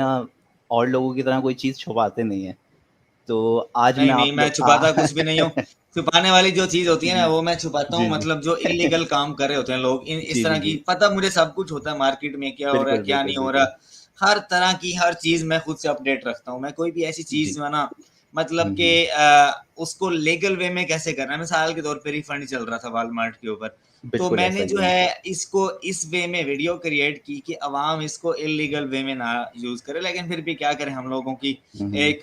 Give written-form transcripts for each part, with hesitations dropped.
और लोगों की तरह कोई चीज़ छुपाते नहीं हैं। तो आज नहीं मैं नहीं, आप मैं लोग छुपाता कुछ भी नहीं हूँ। छुपाने वाली जो चीज होती है ना जी, वो मैं छुपाता हूँ, जी, जी। मतलब जो इलीगल काम कर रहे होते हैं लोग इस जी, तरह जी, की, जी। पता मुझे सब कुछ होता है मार्केट में क्या हो रहा है बिल्कुल, क्या बिल्कुल, नहीं हो बिल्कुल। रहा। हर तरह की हर चीज मैं खुद से अपडेट रखता हूँ। मैं कोई भी ऐसी चीज जी। जो है ना, मतलब हुँ, कि हुँ। उसको लीगल वे में कैसे करना है। मिसाल के तौर पे रिफंड चल रहा था वॉलमार्ट के ऊपर, तो बिल्कुल ऐसा मैंने ही जो है। है इसको इस वे में वीडियो क्रिएट की कि अवाम इसको इलीगल वे में ना यूज करे। लेकिन फिर भी क्या करें, हम लोगों की हुँ, हुँ। एक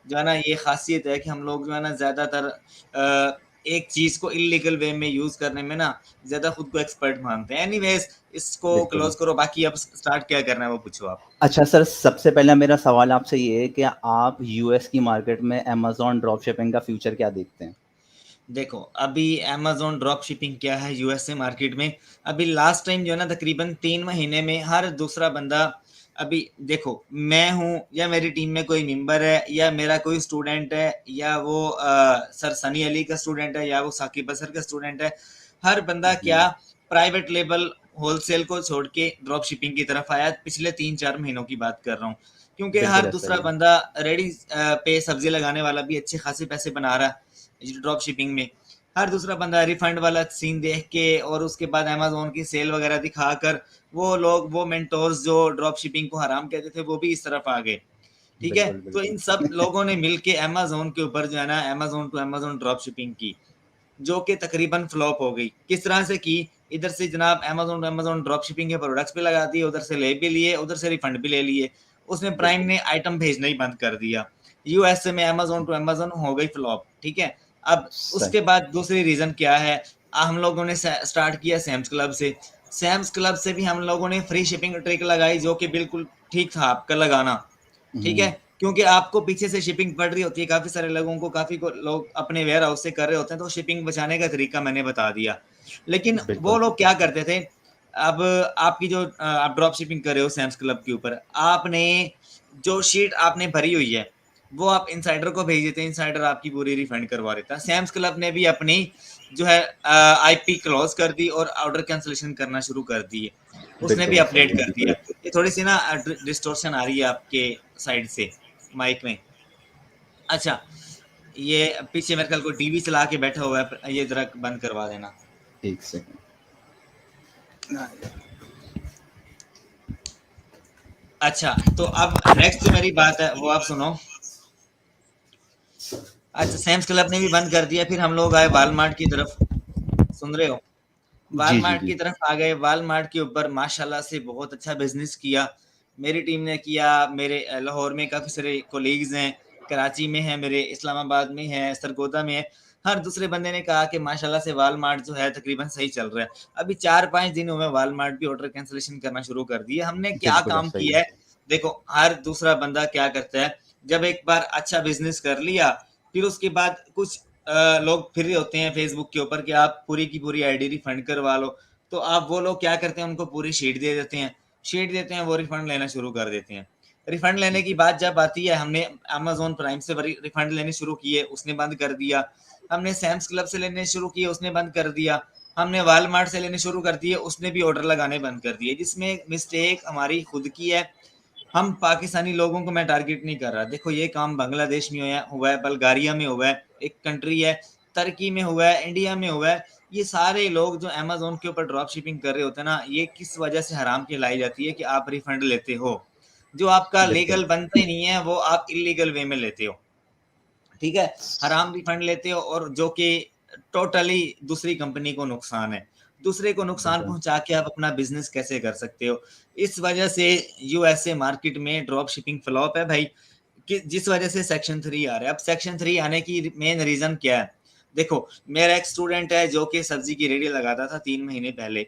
जो है ना ये खासियत है कि हम लोग जो है ना ज्यादातर एक चीज को इलीगल वे में यूज करने में ना ज्यादा खुद को एक्सपर्ट मानते हैं। एनीवेज, इसको बिल्कुल। क्लोज करो, बाकी अब स्टार्ट क्या करना है वो पूछो आप। अच्छा सर, सबसे पहला मेरा सवाल आपसे ये है कि आप यूएस की मार्केट में अमेज़न ड्रॉप शिपिंग का फ्यूचर क्या देखते हैं? देखो, अभी अमेज़न ड्रॉप शिपिंग क्या है यूएसए मार्केट में, अभी लास्ट टाइम जो है ना तकरीबन 3 महीने में हर दूसरा बंदा, अभी देखो मैं हूँ या मेरी टीम में कोई मेंबर है या मेरा कोई स्टूडेंट है या वो सर सनी अली का स्टूडेंट है या वो साकिब असर का स्टूडेंट है, हर बंदा जी। क्या प्राइवेट लेवल होलसेल को छोड़ के ड्रॉप शिपिंग की तरफ आया। पिछले 3-4 महीनों की बात कर रहा हूँ, क्योंकि बिल्कुल हर ऐसा दूसरा ही है। बंदा रेडी पे सब्जी लगाने वाला भी अच्छे खासे पैसे बना रहा है ड्रॉप शिपिंग में। हर दूसरा बंदा रिफंड वाला सीन देख के और उसके बाद अमेज़न की सेल वगैरह दिखाकर वो लोग, वो मेंटोर्स जो ड्रॉप शिपिंग को हराम कहते थे, वो भी इस तरफ आ गए। ठीक है? बिल्कुल, तो बिल्कुल। इन सब लोगों ने मिलके अमेज़न के ऊपर जो है ना Amazon to Amazon drop shipping की, जो कि तकरीबन फ्लॉप हो गई। किस तरह से की? इधर से जनाब Amazon to Amazon drop shipping के प्रोडक्ट्स पे लगा दिए, उधर से ले भी लिए, उधर से रिफंड भी ले लिए। उसने प्राइम बिल्कुल। ने आइटम भेजना ही बंद कर दिया। यूएसए में अमेज़न टू अमेज़न हो गई फ्लॉप, ठीक है? अब सही। उसके बाद दूसरी रीज़न क्या है? हम लोगों ने स्टार्ट किया सैम्स क्लब से। सैम्स क्लब से भी हम लोगों ने फ्री शिपिंग ट्रिक लगाई, जो कि बिल्कुल ठीक था आपका लगाना। ठीक है? हुँ, क्योंकि आपको पीछे से शिपिंग पड़ रही होती है, काफ़ी सारे लोगों को, काफ़ी को लोग अपने वेयर हाउस से कर रहे होते हैं, तो शिपिंग बचाने का तरीका मैंने बता दिया। लेकिन वो बिल्कुल। लोग क्या करते थे, अब आपकी जो आप ड्रॉप शिपिंग कर रहे हो सैम्स क्लब के ऊपर, आपने जो शीट आपने भरी हुई है, वो आप इनसाइडर को भेज देते हैं, इनसाइडर आपकी पूरी रिफंड करवा देता है। सैम्स क्लब ने भी अपनी जो है आईपी क्लोज़ कर दी और ऑर्डर कैंसलेशन करना शुरू कर दी है। उसने भी बिल्कुल ऐसा ही अपडेट है। कर दिया। ये थोड़ी-सी ना डिस्टॉर्शन आ रही है आपके साइड से माइक में। अच्छा, ये पीछे मेरे ख्याल कोई टीवी चला के बैठा हुआ है, ये ज़रा बंद करवा देना। 1 सेकंड। अच्छा, तो अब नेक्स्ट जो मेरी बात है वो आप सुनो। अच्छा, सैम्स क्लब ने भी बंद कर दिया, फिर हम लोग आए वॉलमार्ट की तरफ। सुन रहे हो? जी, जी, वॉलमार्ट की जी। तरफ आ गए। वॉलमार्ट के ऊपर माशाल्लाह से बहुत अच्छा बिज़नेस किया। मेरी टीम ने किया, मेरे लाहौर में काफ़ी सारे कोलीग्स हैं, कराची में हैं मेरे, इस्लामाबाद में हैं, सरगोदा में है। हर दूसरे बंदे ने कहा कि माशाल्लाह से वॉलमार्ट जो है तकरीबन सही चल रहा है। अभी 4-5 दिन हुए वॉलमार्ट भी ऑर्डर कैंसलेशन करना शुरू कर दिए। हमने क्या बिल्कुल काम ऐसा ही किया है। है, देखो हर दूसरा बंदा क्या करता है, जब एक बार अच्छा बिज़नेस कर लिया, फिर उसके बाद कुछ लोग फिर रहे होते हैं फेसबुक के ऊपर कि आप पूरी की पूरी आईडी रिफंड करवा लो। तो आप वो लोग क्या करते हैं, उनको पूरी शीट दे देते हैं। शीट देते हैं, वो रिफंड लेना शुरू कर देते हैं। रिफंड लेने की बात जब आती है, हमने अमेज़न प्राइम से रिफंड लेने शुरू किए, उसने बंद कर दिया। हमने सैम्स क्लब से लेने शुरू किए, उसने बंद कर दिया। हमने वॉलमार्ट से लेने शुरू कर दिए, उसने भी ऑर्डर लगाने बंद कर दिए, जिसमें मिस्टेक हमारी खुद की है। हम पाकिस्तानी लोगों को मैं टारगेट नहीं कर रहा। देखो ये काम बांग्लादेश में हुआ है, बल्गारिया में हुआ है, एक कंट्री है, तुर्की में हुआ है, इंडिया में हुआ है। ये सारे लोग जो अमेज़न के ऊपर ड्रॉप शिपिंग कर रहे होते हैं ना, ये किस वजह से हराम कहलाई जाती है कि आप रिफंड लेते हो। जो आपका बिल्कुल। लीगल बनता ही नहीं है, वो आप इल्लीगल वे में लेते हो। ठीक है? हराम रिफंड लेते हो, और जो कि टोटली दूसरी कंपनी को नुकसान है। दूसरे को नुकसान बिल्कुल। पहुँचा के आप अपना बिज़नेस कैसे कर सकते हो? इस वजह से यूएसए मार्केट में ड्रॉप शिपिंग फ्लॉप है भाई, कि जिस वजह से सेक्शन 3 आ रहा है। अब सेक्शन 3 आने की मेन रीज़न क्या है? देखो, मेरा एक स्टूडेंट है जो कि सब्ज़ी की रेहड़ी लगाता था 3 महीने पहले।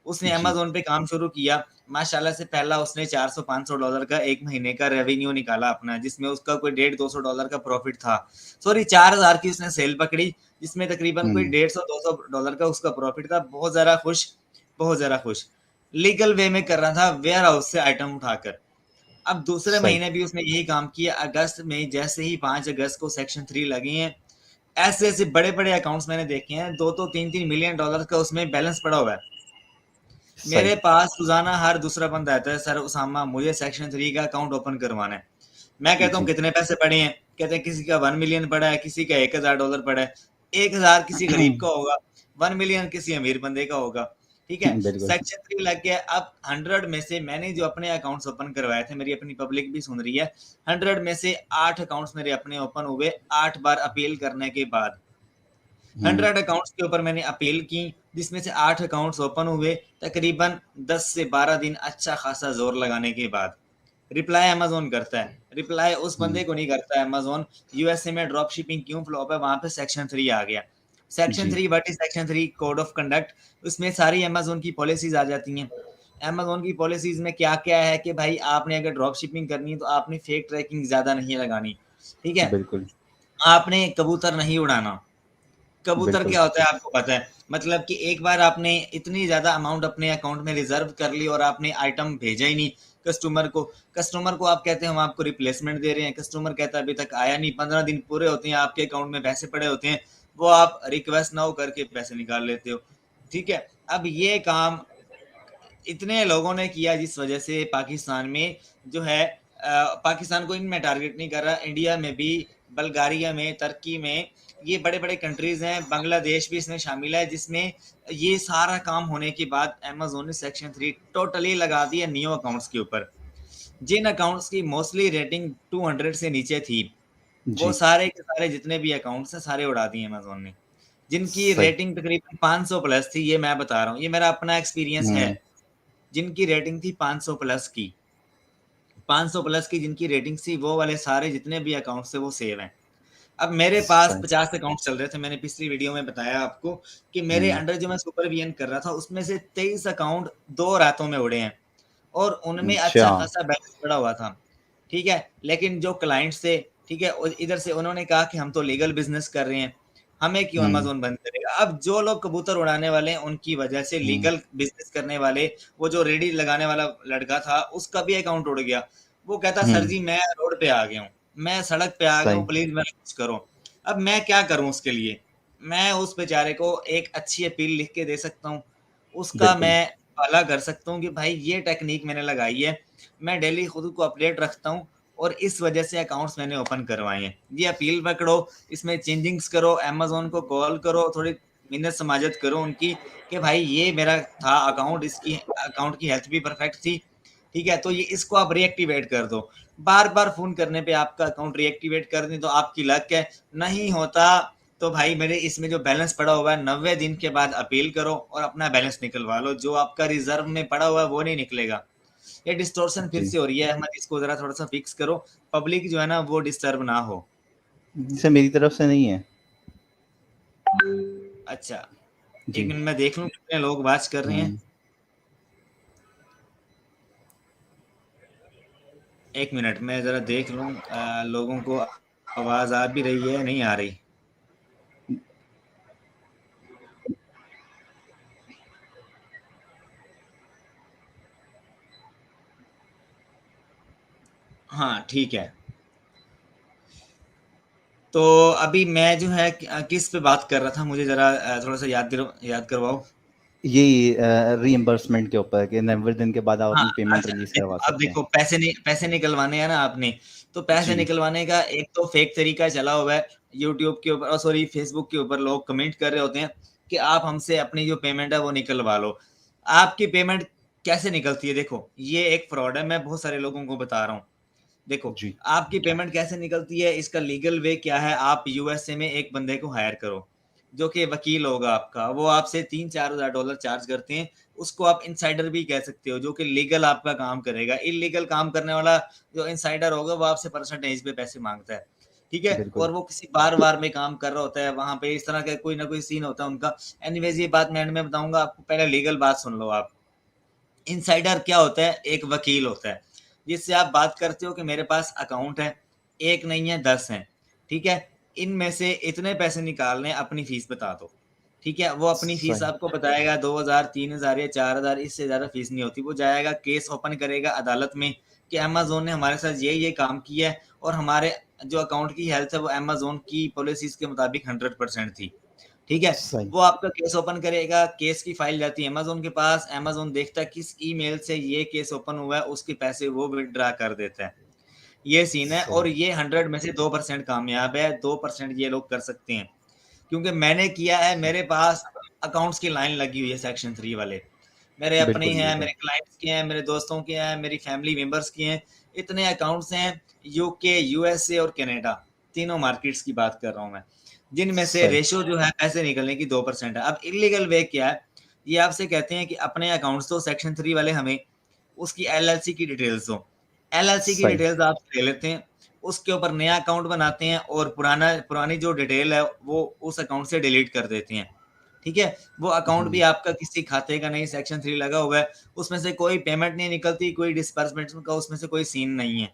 उसने जी। अमेज़न पे काम शुरू किया। माशाल्लाह से पहला उसने $400-500 का 1 महीने का रेवेन्यू निकाला अपना, जिसमें उसका कोई $150-200 का प्रॉफ़िट था। सॉरी, 4000 की उसने सेल पकड़ी, जिसमें तकरीबन कोई हुँ। $150-200 का उसका प्रॉफ़िट था। बहुत ज़्यादा खुश, बहुत ज़्यादा खुश। लीगल वे में कर रहा था, वेयर हाउस से आइटम उठाकर। अब दूसरे सही। महीने भी उसने यही काम किया। अगस्त में जैसे ही 5 अगस्त को सेक्शन 3 लगे हैं, ऐसे-ऐसे बड़े-बड़े अकाउंट्स मैंने देखे हैं, 2-2 $3-3 मिलियन का उसमें बैलेंस पड़ा हुआ है। मेरे सही। पास रोज़ाना हर दूसरा बंदा आता है, सर उसामा मुझे सेक्शन 3 का अकाउंट ओपन करवाना है। मैं कहता हूँ जी। कितने पैसे पड़े हैं? कहते हैं किसी का 1 मिलियन पड़ा है, किसी का $1000 पड़ा है। 1000 किसी गरीब का होगा, 1 मिलियन किसी अमीर बंदे का होगा, ठीक है? बिल्कुल। सेक्शन 3 लग गया, अब 100 में से मैंने जो अपने अकाउंट्स ओपन करवाए थे, मेरी अपनी पब्लिक भी सुन रही है, 100 में से 8 अकाउंट्स मेरे अपने ओपन हुए, 8 बार अपील करने के बाद। हुँ, 100 अकाउंट्स के ऊपर मैंने अपील की, जिसमें से 8 अकाउंट्स ओपन हुए, तकरीबन 10 से 12 दिन अच्छा खासा ज़ोर लगाने के बाद। रिप्लाई अमेज़न करता है, रिप्लाई उस हुँ। बंदे को नहीं करता है अमेज़न, यूएसए में ड्रॉप शिपिंग क्यों फ्लॉप है, वहाँ पे सेक्शन 3 आ गया। सेक्शन जी, 3 what is section 3 code of conduct, उसमें सारी अमेज़न की पॉलिसीज़ आ जाती हैं। अमेज़न की पॉलिसीज़ में क्या-क्या है कि भाई आपने अगर ड्रॉप शिपिंग करनी है, तो आपने फेक ट्रैकिंग ज़्यादा नहीं लगानी, ठीक है? बिल्कुल, आपने कबूतर नहीं उड़ाना। कबूतर बिल्कुल। क्या होता है आपको पता है। मतलब कि एक बार आपने इतनी ज़्यादा अमाउंट अपने अकाउंट में रिज़र्व कर ली और आपने आइटम भेजा ही नहीं कस्टमर को। कस्टमर को आप कहते हैं हम आपको रिप्लेसमेंट दे रहे हैं, कस्टमर कहता है अभी तक आया नहीं, 15 दिन पूरे होते हैं, आपके अकाउंट में पैसे पड़े होते हैं, वो आप रिक्वेस्ट नाउ करके पैसे निकाल लेते हो। ठीक है? अब ये काम इतने लोगों ने किया जिस वजह से पाकिस्तान में जो है पाकिस्तान को इनमें टारगेट नहीं कर रहा, इंडिया में भी, बल्गारिया में, तुर्की में, ये बड़े-बड़े कंट्रीज़ हैं, बांग्लादेश भी इसमें शामिल है, जिसमें ये सारा काम होने के बाद अमेज़न ने सेक्शन 3 टोटली लगा दिया नियो अकाउंट्स के ऊपर। जिन अकाउंट्स की मोस्टली रेटिंग 200 से नीचे थी, वो जी, सारे के सारे जितने भी अकाउंट्स हैं, सारे उड़ा दिए अमेज़न ने। जिनकी सही। रेटिंग तकरीबन 500 प्लस थी, ये मैं बता रहा हूँ, ये मेरा अपना एक्सपीरियंस है। हुँ, जिनकी रेटिंग थी 500 प्लस की, 500 प्लस की जिनकी रेटिंग थी, वो वाले सारे जितने भी अकाउंट्स थे वो सेव हैं। अब मेरे पास सही। 50 अकाउंट्स चल रहे थे, मैंने पिछली वीडियो में बताया आपको कि मेरे हुँ, अंडर जो मैं सुपरविजन कर रहा था, उसमें से 23 अकाउंट 2 रातों में उड़े हैं और उनमें अच्छा। अच्छा खासा बैलेंस पड़ा हुआ था, ठीक है? लेकिन जो क्लाइंट्स थे, ठीक है? और इधर से उन्होंने कहा कि हम तो लीगल बिज़नेस कर रहे हैं, हमें क्यों हुँ, अमेज़न बंद करेगा? अब जो लोग कबूतर उड़ाने वाले हैं, उनकी वजह से हुँ, लीगल बिज़नेस करने वाले, वो जो रेडी लगाने वाला लड़का था, उसका भी अकाउंट उड़ गया। वो कहता सर हुँ, जी मैं रोड पे आ गया हूँ, मैं सड़क पे आ गया हूँ, सही, प्लीज़ मेरा कुछ करो। अब मैं क्या करूँ उसके लिए? मैं उस बेचारे को एक अच्छी अपील लिख के दे सकता हूँ, उसका बिल्कुल। मैं भला कर सकता हूँ कि भाई ये टेक्नीक मैंने लगाई है, मैं डेली खुद को अपडेट रखता हूँ और इस वजह से अकाउंट्स मैंने ओपन करवाए हैं। ये अपील पकड़ो, इसमें चेंजिंग्स करो, अमेज़न को कॉल करो, थोड़ी मिन्नत समाजत करो उनकी कि भाई ये मेरा था अकाउंट, इसकी अकाउंट की हेल्थ भी परफेक्ट थी, ठीक है? तो ये इसको आप रीएक्टिवेट कर दो। बार-बार फ़ोन करने पे आपका अकाउंट रीएक्टिवेट कर दें तो आपकी लक है, नहीं होता तो भाई मेरे इसमें जो बैलेंस पड़ा हुआ है 90 दिन के बाद अपील करो और अपना बैलेंस निकलवा लो, जो आपका रिज़र्व में पड़ा हुआ है वो नहीं निकलेगा। ये डिस्टॉर्शन फिर जी। से हो रही है, मत इसको ज़रा थोड़ा-सा फिक्स करो, पब्लिक जो है ना वो डिस्टर्ब ना हो। जैसे मेरी तरफ से नहीं है। अच्छा, 1 जी। मिनट मैं देख लूँ कितने लोग वॉच कर रहे हैं? हुँ, 1 मिनट मैं ज़रा देख लूँ लोगों को आवाज़ आ भी रही है, नहीं आ रही? हाँ, ठीक है। तो अभी मैं जो है किस पे बात कर रहा था मुझे ज़रा थोड़ा-सा याद करवाओ? यही रीइंबर्समेंट के ऊपर कि 90 दिन के बाद आप हाँ, अपनी पेमेंट अच्छा रिलीज़ देखो करवा अब सकते हैं। देखो पैसे निकलवाने हैं ना आपने, तो पैसे जी। निकलवाने का एक तो फेक तरीका चला हुआ है, यूट्यूब के ऊपर सॉरी फेसबुक के ऊपर लोग कमेंट कर रहे होते हैं कि आप हमसे अपनी जो पेमेंट है वो निकलवा लो। आपकी पेमेंट कैसे निकलती है देखो, ये एक फ्रॉड है, मैं बहुत सारे लोगों को बता रहा हूँ। देखो, जी। आपकी पेमेंट कैसे निकलती है, इसका लीगल वे क्या है, आप यूएसए में एक बंदे को हायर करो, जो कि वकील होगा आपका, वो आपसे 3-4 हज़ार डॉलर चार्ज करते हैं, उसको आप इनसाइडर भी कह सकते हो, जो कि लीगल आपका काम करेगा। इल्लीगल काम करने वाला जो इनसाइडर होगा, वो आपसे परसेंटेज पे पैसे माँगता है, ठीक है? बिल्कुल। और वो किसी बार-वार में काम कर रहा होता है, वहाँ पे इस तरह का कोई ना कोई सीन होता है उनका। एनीवेज़ ये बात मैं एंड में बताऊँगा आपको, पहले लीगल बात सुन लो आप। इनसाइडर क्या होता है? एक वकील होता है, जिससे आप बात करते हो कि मेरे पास अकाउंट है, 1 नहीं है 10 हैं, ठीक है? इनमें से इतने पैसे निकालने हैं, अपनी फ़ीस बता दो, ठीक है? वो अपनी फ़ीस सही। आपको बताएगा 2000, 3000 या 4000 इससे ज़्यादा फ़ीस नहीं होती। वो जाएगा केस ओपन करेगा अदालत में कि अमेज़न ने हमारे साथ ये काम किया है और हमारे जो अकाउंट की हेल्थ है वो अमेज़न की पॉलिसीज़ के मुताबिक 100% थी। ठीक है? सही। वो आपका केस ओपन करेगा, केस की फाइल जाती है अमेज़न के पास, अमेज़न देखता है किस ईमेल से ये केस ओपन हुआ है, उसके पैसे वो विथड्रॉ कर देता है। ये सीन है और सही। ये 100 में से 2% कामयाब है, 2% ये लोग कर सकते हैं। क्योंकि मैंने किया है, मेरे पास अकाउंट्स की लाइन लगी हुई है सेक्शन 3 वाले। मेरे अपने बिल्कुल, हैं, बिल्कुल। मेरे क्लाइंट्स के हैं, मेरे दोस्तों के हैं, मेरी फैमिली मेंबर्स के हैं। इतने अकाउंट्स हैं यूके, यूएसए और कनाडा, तीनों मार्केट्स की बात कर रहा हूँ मैं। जिनमें से सही। रेशियो जो है पैसे निकलने की 2% है। अब इल्लीगल वे क्या है? ये आपसे कहते हैं कि अपने अकाउंट्स तो सेक्शन 3 वाले हमें उसकी एलएलसी की डिटेल्स दो। एलएलसी की सही। डिटेल्स आपसे ले लेते हैं, उसके ऊपर नया अकाउंट बनाते हैं और पुरानी जो डिटेल है वो उस अकाउंट से डिलीट कर देते हैं। ठीक है? वो अकाउंट भी हुँ। आपका किसी खाते का नहीं, सेक्शन 3 लगा हुआ है, उसमें से कोई पेमेंट नहीं निकलती, कोई डिस्बर्समेंट का उसमें से कोई सीन नहीं है।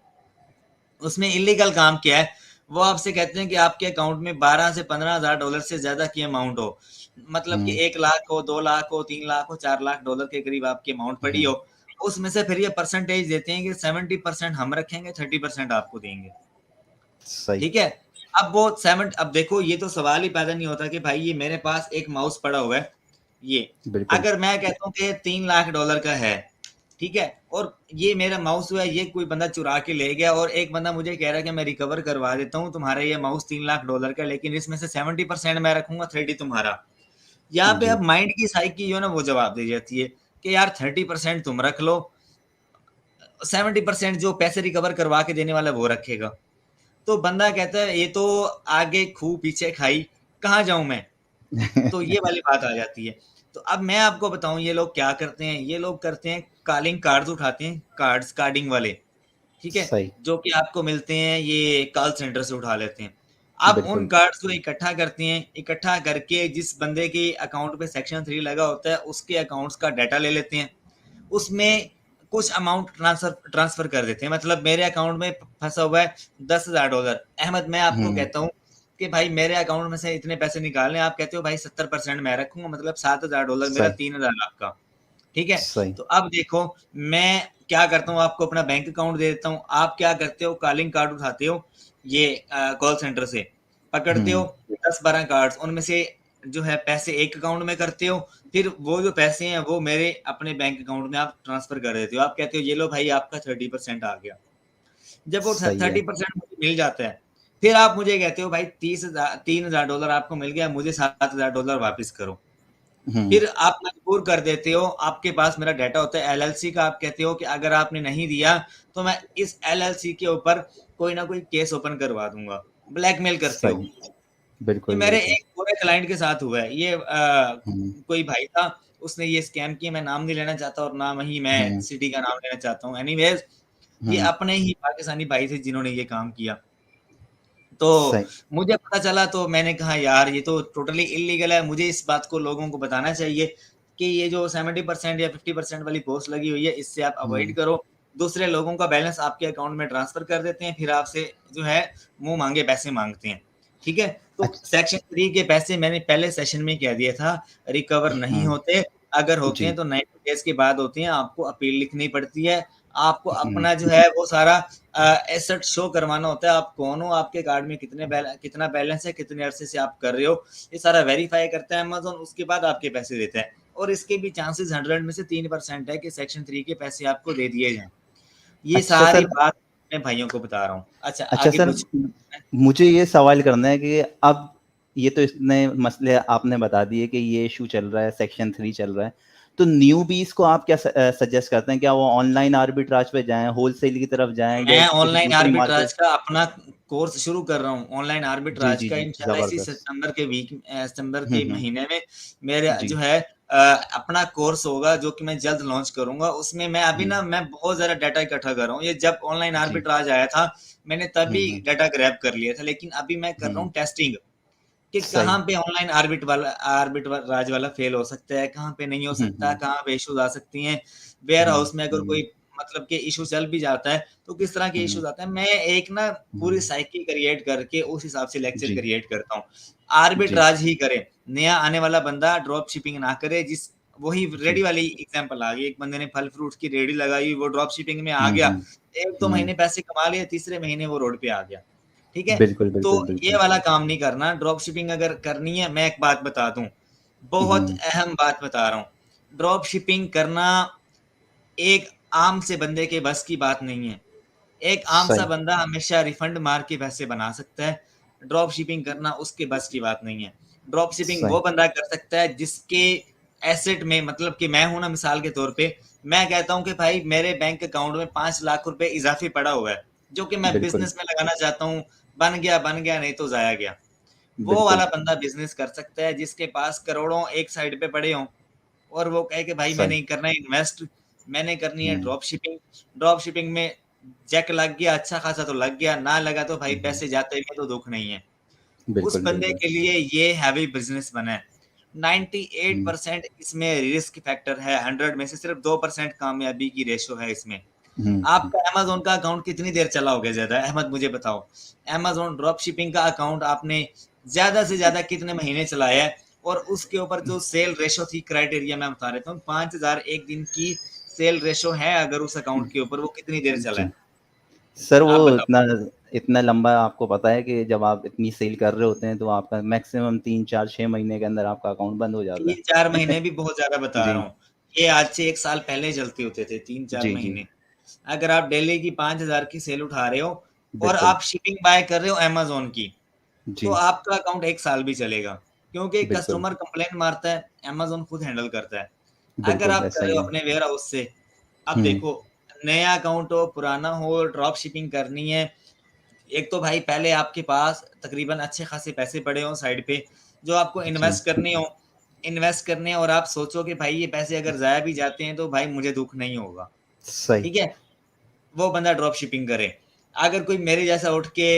उसमें इल्लीगल काम क्या है? वो आपसे कहते हैं कि आपके अकाउंट में 12 से $15,000 से ज़्यादा की अमाउंट हो। मतलब कि हुँ, 1 लाख हो, 2 लाख हो, 3 लाख हो, 4 लाख डॉलर के करीब आपकी अमाउंट पड़ी हुँ। हो। उसमें से फिर ये परसेंटेज देते हैं कि 70% हम रखेंगे, 30% आपको देंगे। सही। ठीक है? अब देखो ये तो सवाल ही पैदा नहीं होता कि भाई ये मेरे पास एक माउस पड़ा हुआ है, ये। बिल्कुल। अगर मैं कहता हूँ कि $3 लाख का है, ठीक है? और ये मेरा माउस जो है ये कोई बंदा चुरा के ले गया और एक बंदा मुझे कह रहा है कि मैं रिकवर करवा देता हूँ तुम्हारा ये माउस $3 लाख का है, लेकिन इसमें से 70% मैं रखूँगा, 30 तुम्हारा। यहाँ पे जी। अब माइंड की साइकी जो है ना वो जवाब दे जाती है कि यार 30% तुम रख लो, 70% जो पैसे रिकवर करवा के देने वाला है वो रखेगा। तो बंदा कहता है ये तो आगे खूह पीछे खाई, कहाँ जाऊँ मैं? तो ये वाली बात आ जाती है। तो अब मैं आपको बताऊँ ये लोग क्या करते हैं, ये लोग करते हैं कॉलिंग कार्ड्स उठाते हैं, कार्डिंग वाले, ठीक है? सही। जो कि आपको मिलते हैं ये कॉल सेंटर से उठा लेते हैं। अब उन बिल्कुल। कार्ड्स को इकट्ठा करते हैं, इकट्ठा करके जिस बंदे के अकाउंट पे सेक्शन 3 लगा होता है, उसके अकाउंट्स का डाटा ले लेते हैं। उसमें कुछ अमाउंट ट्रांसफर कर देते हैं। मतलब मेरे अकाउंट में फँसा हुआ है $10,000। अहमद मैं आपको हुँ, कहता हूँ कि भाई मेरे अकाउंट में से इतने पैसे निकालने हैं, आप कहते हो भाई 70% मैं रखूँगा मतलब $7,000 मेरा सही। 3,000 आपका। ठीक है? सही। तो अब देखो मैं क्या करता हूँ आपको अपना बैंक अकाउंट दे देता हूँ। आप क्या करते हो कॉलिंग कार्ड उठाते हो ये कॉल सेंटर से, पकड़ते हो हुँ, 10-12 कार्ड्स उनमें से जो है पैसे एक अकाउंट में करते हो, फिर वो जो पैसे हैं वो मेरे अपने बैंक अकाउंट में आप ट्रांसफ़र कर देते हो। आप कहते हो ये लो भाई आपका 30% आ गया। जब वो थ सही है। 30% मुझे मिल जाता है, फिर आप मुझे कहते हो भाई $30,000 आपको मिल गया, मुझे $7,000 वापस करो। हुँ, फिर आप मजबूर कर देते हो, आपके पास मेरा डाटा होता है एलएलसी का, आप कहते हो कि अगर आपने नहीं दिया, तो मैं इस एलएलसी के ऊपर कोई ना कोई केस ओपन करवा दूँगा। ब्लैकमेल करते हो। सही। ये बिल्कुल, मेरे बिल्कुल। एक पूरे क्लाइंट के साथ हुआ है। ये हुँ, कोई भाई था, उसने ये स्कैम किया, मैं नाम नहीं लेना चाहता और ना ही मैं हुँ, सिटी का नाम लेना चाहता हूँ। एनीवेज़ ये हुँ। अपने ही पाकिस्तानी भाई थे जिन्होंने ये काम किया। तो सही। मुझे पता चला तो मैंने कहा यार ये तो टोटली इल्लीगल है, मुझे इस बात को लोगों को बताना चाहिए कि ये जो 70% या 50% वाली पोस्ट लगी हुई है, इससे आप हुँ, अवॉइड करो। दूसरे लोगों का बैलेंस आपके अकाउंट में ट्रांसफ़र कर देते हैं, फिर आपसे जो है मुँह माँगे पैसे माँगते हैं। ठीक है? तो अच्छ सेक्शन 3 के पैसे मैंने पहले सेशन में कह दिया था, रिकवर नहीं हुँ, होते, अगर होते हैं जी। तो 90 डेज़ के बाद होते हैं, आपको अपील लिखनी पड़ती है। आपको हुँ, अपना जो है वो सारा एसेट शो करवाना होता है, आप कौन हो, आपके कार्ड में कितना बैलेंस है, कितने अरसे से आप कर रहे हो, ये सारा वेरीफ़ाई करता है अमेज़न, उसके बाद आपके पैसे देता है। और इसके भी चांसेस 100 में से 3% है कि सेक्शन 3 के पैसे आपको दे दिए जाएँ। ये अच्छा सारी सर। बात अपने भाइयों को बता रहा हूँ। अच्छा अच्छा आगे सर, पूछिए। मुझे ये सवाल करना है कि अब ये तो इतने मसले आपने बता दिए कि ये इश्यू चल रहा है, सेक्शन 3 चल रहा है। तो न्यूबीज़ को आप क्या सजेस्ट करते हैं? क्या वो ऑनलाइन आर्बिट्राज पे जाएँ, होलसेल की तरफ जाएँ या मैं किसी ऑनलाइन दूसरी आर्बिट्राज मार्केट? का अपना कोर्स शुरू कर रहा हूँ। ऑनलाइन जी, आर्बिट्राज जी, का जी, इंशाल्लाह इसी ज़बरदस्त। सितंबर हुँ, के हुँ। महीने में मेरे जी। जो है अपना कोर्स होगा जो कि मैं जल्द लॉन्च करूँगा। उसमें मैं अभी हुँ, ना मैं बहुत ज़्यादा डाटा इकट्ठा कर रहा हूँ। ये जब ऑनलाइन जी। आर्बिट्राज आया था, मैंने हुँ, तभी हुँ, डाटा ग्रैब कर लिया था। लेकिन अभी मैं कर रहा हुँ। हूँ टेस्टिंग कि सही। कहाँ पे ऑनलाइन आर्बिट्राज वाला फ़ेल हो सकता है, कहाँ पे नहीं हो हुँ, सकता, हुँ, कहाँ पे इश्यूज़ आ सकती हैं। वेयर हुँ, हाउस में अगर हुँ, कोई मतलब कि इश्यू चल भी जाता है, तो किस तरह के हुँ, इश्यूज़ आते हैं। मैं एक ना पूरी हुँ। साइकिल क्रिएट करके उस हिसाब से लेक्चर जी, क्रिएट करता हूँ। जी। आर्बिट्राज ही करे, नया आने वाला बंदा ड्रॉप शिपिंग ना करे वही रेडी जी। वाली एग्ज़ाम्पल आ गई। एक बंदे ने फल फ्रूट्स की रेडी लगाई, वो ड्रॉप शिपिंग में आ हुँ, गया। हुँ, 1-2 हुँ। महीने पैसे कमा लिए, तीसरे महीने वो रोड पे आ गया। ठीक है? बिल्कुल, तो बिल्कुल, ये बिल्कुल। वाला काम नहीं करना। ड्रॉप शिपिंग अगर करनी है, मैं एक बात बता दूँ, बहुत हुँ, अहम बात बता रहा हूँ। ड्रॉप शिपिंग करना एक आम से बंदे के बस की बात नहीं है। एक आम सा सही, बंदा हमेशा रिफंड मार के पैसे बना सकता है। ड्रॉप शिपिंग करना उसके बस की बात नहीं है। ड्रॉप शिपिंग सही। वो बंदा कर सकता है जिसके एसेट में, मतलब कि मैं हूँ ना, मिसाल के तौर पे, मैं कहता हूँ कि भाई मेरे बैंक अकाउंट में 5 लाख रुपए इज़ाफ़ी पड़ा हुआ है, जो कि मैं बिल्कुल, बिज़नेस में लगाना चाहता हूँ, बन गया नहीं तो ज़ाया गया। वो बिल्कुल, वाला बंदा बिज़नेस कर सकता है जिसके पास करोड़ों एक साइड पे पड़े हों और वो कहे कि भाई सही। मैंने करना है इन्वेस्ट, मैंने करनी है हुँ, ड्रॉप शिपिंग। ड्रॉप शिपिंग में जैक लग गया, अच्छा खासा तो लग गया, ना लगा तो भाई हुँ, पैसे जाते हुए तो दुःख नहीं है। उस बिल्कुल, बंदे बिल्कुल। के लिए ये हैवी बिज़नेस बना है। हुँ, 98% इसमें रिस्क फैक्टर है, 100 में से सिर्फ 2% कामयाबी की रेशो है इसमें। हुँ, हुँ, आपका अमेज़न का अकाउंट कितनी देर चला होगा ज़्यादा? अहमद मुझे बताओ। अमेज़न ड्रॉप शिपिंग का अकाउंट आपने ज़्यादा से ज़्यादा कितने महीने चलाया है? और उसके ऊपर जो सेल रेशो थी, क्राइटेरिया मैं बता देता हूँ, 5000 एक दिन की सेल रेशो है अगर उस अकाउंट के ऊपर, वो कितनी देर चला जी। है? सर आप वो बताओ। इतना इतना लंबा आपको पता है कि जब आप इतनी सेल कर रहे होते हैं तो आपका मैक्सिमम 3, 4, 6 महीने के अंदर आपका अकाउंट बंद हो जाता है। 3-4 महीने भी बहुत ज़्यादा बता जी, रहा हूँ। ये आज से 1 साल पहले चलते होते थे 3-4 जी, जी। महीने। अगर आप डेली की 5000 की सेल उठा रहे हो और बिल्कुल, आप शिपिंग बाय कर रहे हो अमेज़न की, तो जी, आपका अकाउंट 1 साल भी चलेगा। क्योंकि बिल्कुल, कस्टमर कंप्लेंट मारता है, अमेज़न खुद हैंडल करता है। अगर बिल्कुल आप कर ऐसा रहे ही हो है। अपने वेयरहाउस से, अब हुँ, देखो, नया अकाउंट हो, पुराना हो, ड्रॉप शिपिंग करनी है, एक तो भाई पहले आपके पास तकरीबन अच्छे खासे पैसे पड़े हों साइड पे, जो आपको जी, इन्वेस्ट करने हों और आप सोचो कि भाई ये पैसे अगर ज़ाया भी जाते हैं तो भाई मुझे दुःख नहीं होगा, सही। ठीक है? वो बंदा ड्रॉप शिपिंग करे। अगर कोई मेरे जैसा उठ के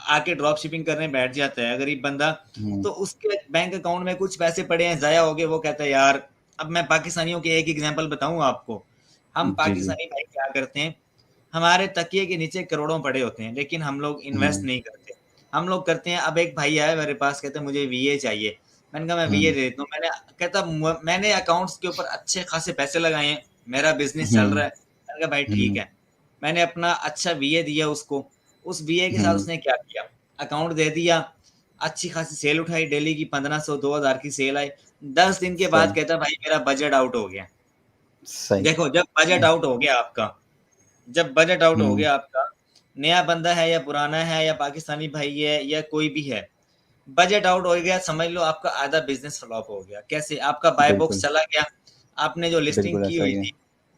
आके ड्रॉप शिपिंग करने बैठ जाता है गरीब बंदा, हुँ, तो उसके बैंक अकाउंट में कुछ पैसे पड़े हैं, ज़ाया हो गए, वो कहता है यार, अब मैं पाकिस्तानियों की एक एग्ज़ाम्पल बताऊँ आपको। हम जी, जी। पाकिस्तानी भाई क्या करते हैं, हमारे तकिए के नीचे करोड़ों पड़े होते हैं, लेकिन हम लोग इन्वेस्ट हुँ, नहीं करते। हम लोग करते हैं, अब एक भाई आया मेरे पास, कहता है मुझे वीए चाहिए। मैंने कहा मैं वीए हुँ, दे देता हूँ। कहता मैंने अकाउंट्स के ऊपर अच्छे खासे पैसे लगाए हैं, मेरा बिज़नेस चल रहा हुँ, है। मैंने कहा भाई ठीक हुँ, है। मैंने अपना अच्छा वीए दिया उसको, उस वीए के साथ हुँ, उसने क्या किया, अकाउंट दे दिया, अच्छी खासी सेल उठाई, डेली की 1500 2000 की सेल आई। 10 दिन के बाद सही, कहता भाई मेरा बजट आउट हो गया। सही। देखो, जब बजट आउट हो गया आपका, जब बजट आउट हो हुँ, गया आपका, नया बंदा है या पुराना है या पाकिस्तानी भाई है या कोई भी है, बजट आउट हो गया, समझ लो आपका आधा बिज़नेस फ्लॉप हो गया। कैसे? आपका बाय बॉक्स बिल्कुल, चला गया, आपने बिल्कुल ऐसा ही है।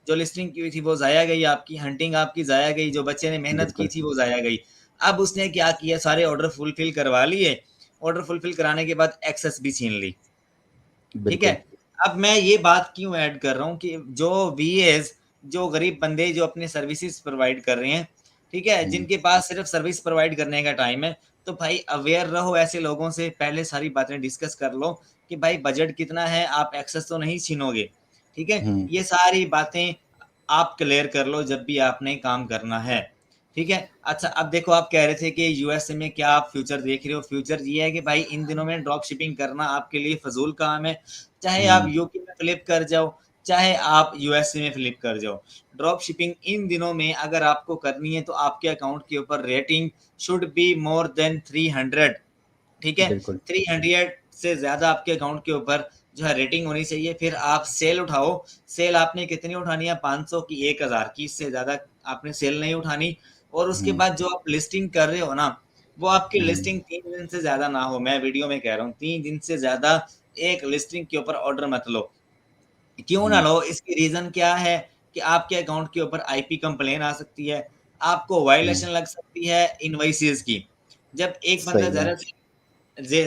जो लिस्टिंग की हुई थी वो ज़ाया गई आपकी, हंटिंग आपकी ज़ाया गई, जो बच्चे ने मेहनत की बिल्कुल, थी वो ज़ाया गई। अब उसने क्या किया, सारे ऑर्डर फुलफिल करवा लिए, ऑर्डर फुलफिल कराने के बाद एक्सेस भी छीन ली। ठीक है? बिल्कुल। अब मैं ये बात क्यों ऐड कर रहा हूँ कि जो वीएज़, जो गरीब बंदे जो अपनी सर्विसेज़ प्रोवाइड कर रहे हैं, ठीक है? हुँ, जिनके पास सिर्फ़ सर्विस प्रोवाइड करने का टाइम है, तो भाई अवेयर रहो ऐसे लोगों से, पहले सारी बातें डिस्कस कर लो कि भाई बजट कितना है, आप एक्सेस तो नहीं छीनोगे, ठीक है? हुँ, ये सारी बातें आप क्लियर कर लो जब भी आपने काम करना है, ठीक है? अच्छा, अब देखो, आप कह रहे थे कि यूएसए में क्या आप फ्यूचर देख रहे हो? फ्यूचर ये है कि भाई इन दिनों में ड्रॉप शिपिंग करना आपके लिए फ़िज़ूल काम है। चाहे आप हुँ, यूके में फ्लिप कर जाओ, चाहे आप यूएसए में फ्लिप कर जाओ। ड्रॉप शिपिंग इन दिनों में अगर आपको करनी है तो आपके अकाउंट के ऊपर rating should be more than 300, ठीक है? बिल्कुल। 300 से ज़्यादा आपके अकाउंट के ऊपर जो है रेटिंग होनी चाहिए, फिर आप सेल उठाओ। सेल आपने कितनी उठानी है? 500 की, 1000 की, इससे ज़्यादा आपने सेल नहीं उठानी। और उसके हुँ, बाद जो आप लिस्टिंग कर रहे हो ना, वो आपकी हुँ, लिस्टिंग 3 दिन से ज़्यादा ना हो। मैं वीडियो में कह रहा हूँ, 3 दिन से ज़्यादा एक लिस्टिंग के ऊपर ऑर्डर मत लो। क्यों ना हुँ, लो? इसकी रीज़न क्या है कि आपके अकाउंट के ऊपर आईपी कंप्लेन आ सकती है, आपको हुँ, वायलेशन लग सकती है इनवॉइसेज़ की। जब एक बंदा सही है।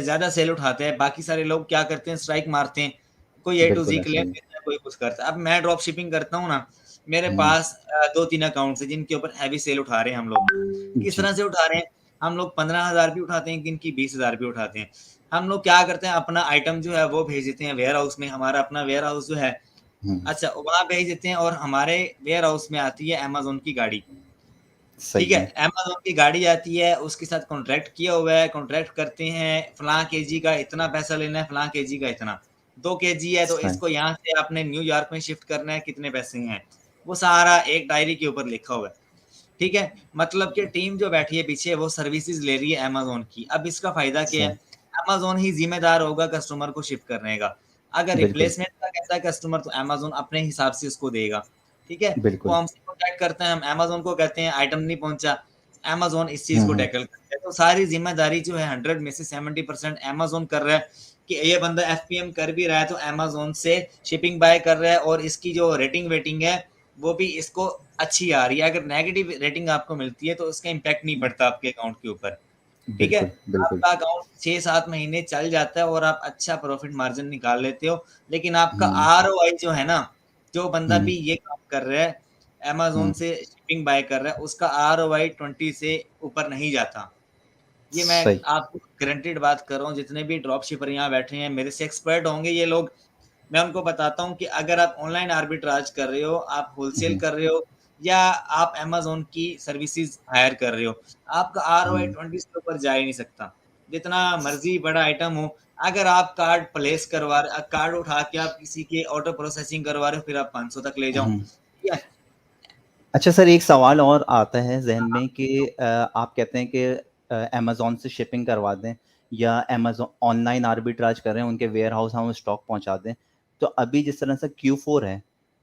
ज़्यादा सेल उठाता है, बाकी सारे लोग क्या करते हैं, स्ट्राइक मारते हैं। कोई ए टू बिल्कुल ज़ेड ऐसा क्लेम ही है। देता है, कोई कुछ करता है। अब मैं ड्रॉप शिपिंग करता हूँ ना, मेरे हुँ, पास 2-3 अकाउंट्स हैं जिनके ऊपर हेवी सेल उठा रहे हैं हम लोग। किस जी, तरह से उठा रहे हैं? हम लोग 15,000 भी उठाते हैं, किन की 20,000 भी उठाते हैं। हम लोग क्या करते हैं, अपना आइटम जो है वो भेज देते हैं वेयरहाउस में, हमारा अपना वेयरहाउस जो है, हुँ, अच्छा, वहाँ भेज देते हैं और हमारे वेयरहाउस में आती है अमेज़न की गाड़ी। ठीक सही है? है। अमेज़न की गाड़ी आती है, उसके साथ कॉन्ट्रैक्ट किया हुआ है, कॉन्ट्रैक्ट करते हैं, फलाँ केजी का इतना पैसा लेना है, फलाँ केजी का इतना। 2 केजी है तो सही इसको यहाँ से आपने न्यूयॉर्क में शिफ्ट करना है, कितने पैसे हैं? वो सारा एक डायरी के ऊपर लिखा हुआ है। ठीक है? मतलब कि टीम जो बैठी है पीछे वो सर्विसेज़ ले रही है अमेज़न की। अब इसका फ़ायदा क्या है? सही, अमेज़न ही ज़िम्मेदार होगा कस्टमर को शिप करने का। अगर बिल्कुल, रिप्लेसमेंट का कहता है कस्टमर तो अमेज़न अपने हिसाब से उसको देगा, ठीक है? वो बिल्कुल। हमसे कॉन्टैक्ट करते हैं, हम अमेज़न को कहते हैं आइटम नहीं पहुँचा, अमेज़न इस चीज़ हुँ, को हुँ, टैकल करता है। तो सारी ज़िम्मेदारी जो है 100 में से 70% अमेज़न कर रहा है कि ये बंदा एफपीएम कर भी रहा है तो अमेज़न से शिपिंग बाय कर रहा है और इसकी जो रेटिंग-वेटिंग है वो भी इसको अच्छी आ रही है। अगर नेगेटिव रेटिंग आपको मिलती है तो उसका इम्पैक्ट नहीं पड़ता आपके अकाउंट के ऊपर, ठीक है? बिल्कुल, बिल्कुल। आपका अकाउंट 6-7 महीने चल जाता है और आप अच्छा प्रॉफिट मार्जिन निकाल लेते हो, लेकिन आपका हुँ, आरओआई जो है ना, जो बंदा हुँ, भी ये काम कर रहा है, अमेज़न हुँ, से शिपिंग बाय कर रहा है, उसका आरओआई 20 से ऊपर नहीं जाता। ये मैं सही। आपको गारंटीड बात कर रहा हूँ, जितने भी ड्रॉप शिपर यहाँ बैठे हैं, मेरे से एक्सपर्ट होंगे ये लोग। मैं उनको बताता हूँ कि अगर आप ऑनलाइन आर्बिट्राज कर रहे हो, आप होलसेल हुँ, कर रहे हो या आप अमेज़न की सर्विसेज़ हायर कर रहे हो, आपका आरओआई हुँ, 20 से ऊपर जा ही नहीं सकता। जितना मर्ज़ी बड़ा आइटम हो, अगर आप कार्ड प्लेस कार्ड उठा के आप किसी के ऑटो प्रोसेसिंग करवा रहे हो, फिर आप 500 तक ले जाओ। हुँ। ठीक है? अच्छा सर, एक सवाल और आता है ज़हन हाँ, में कि आप कहते हैं कि अमेज़न से शिपिंग करवा दें या अमेज़न ऑनलाइन आर्बिट्राज कर रहे हैं, उनके वेयरहाउस हम स्टॉक पहुँचा दें। तो अभी जिस तरह से Q4 है,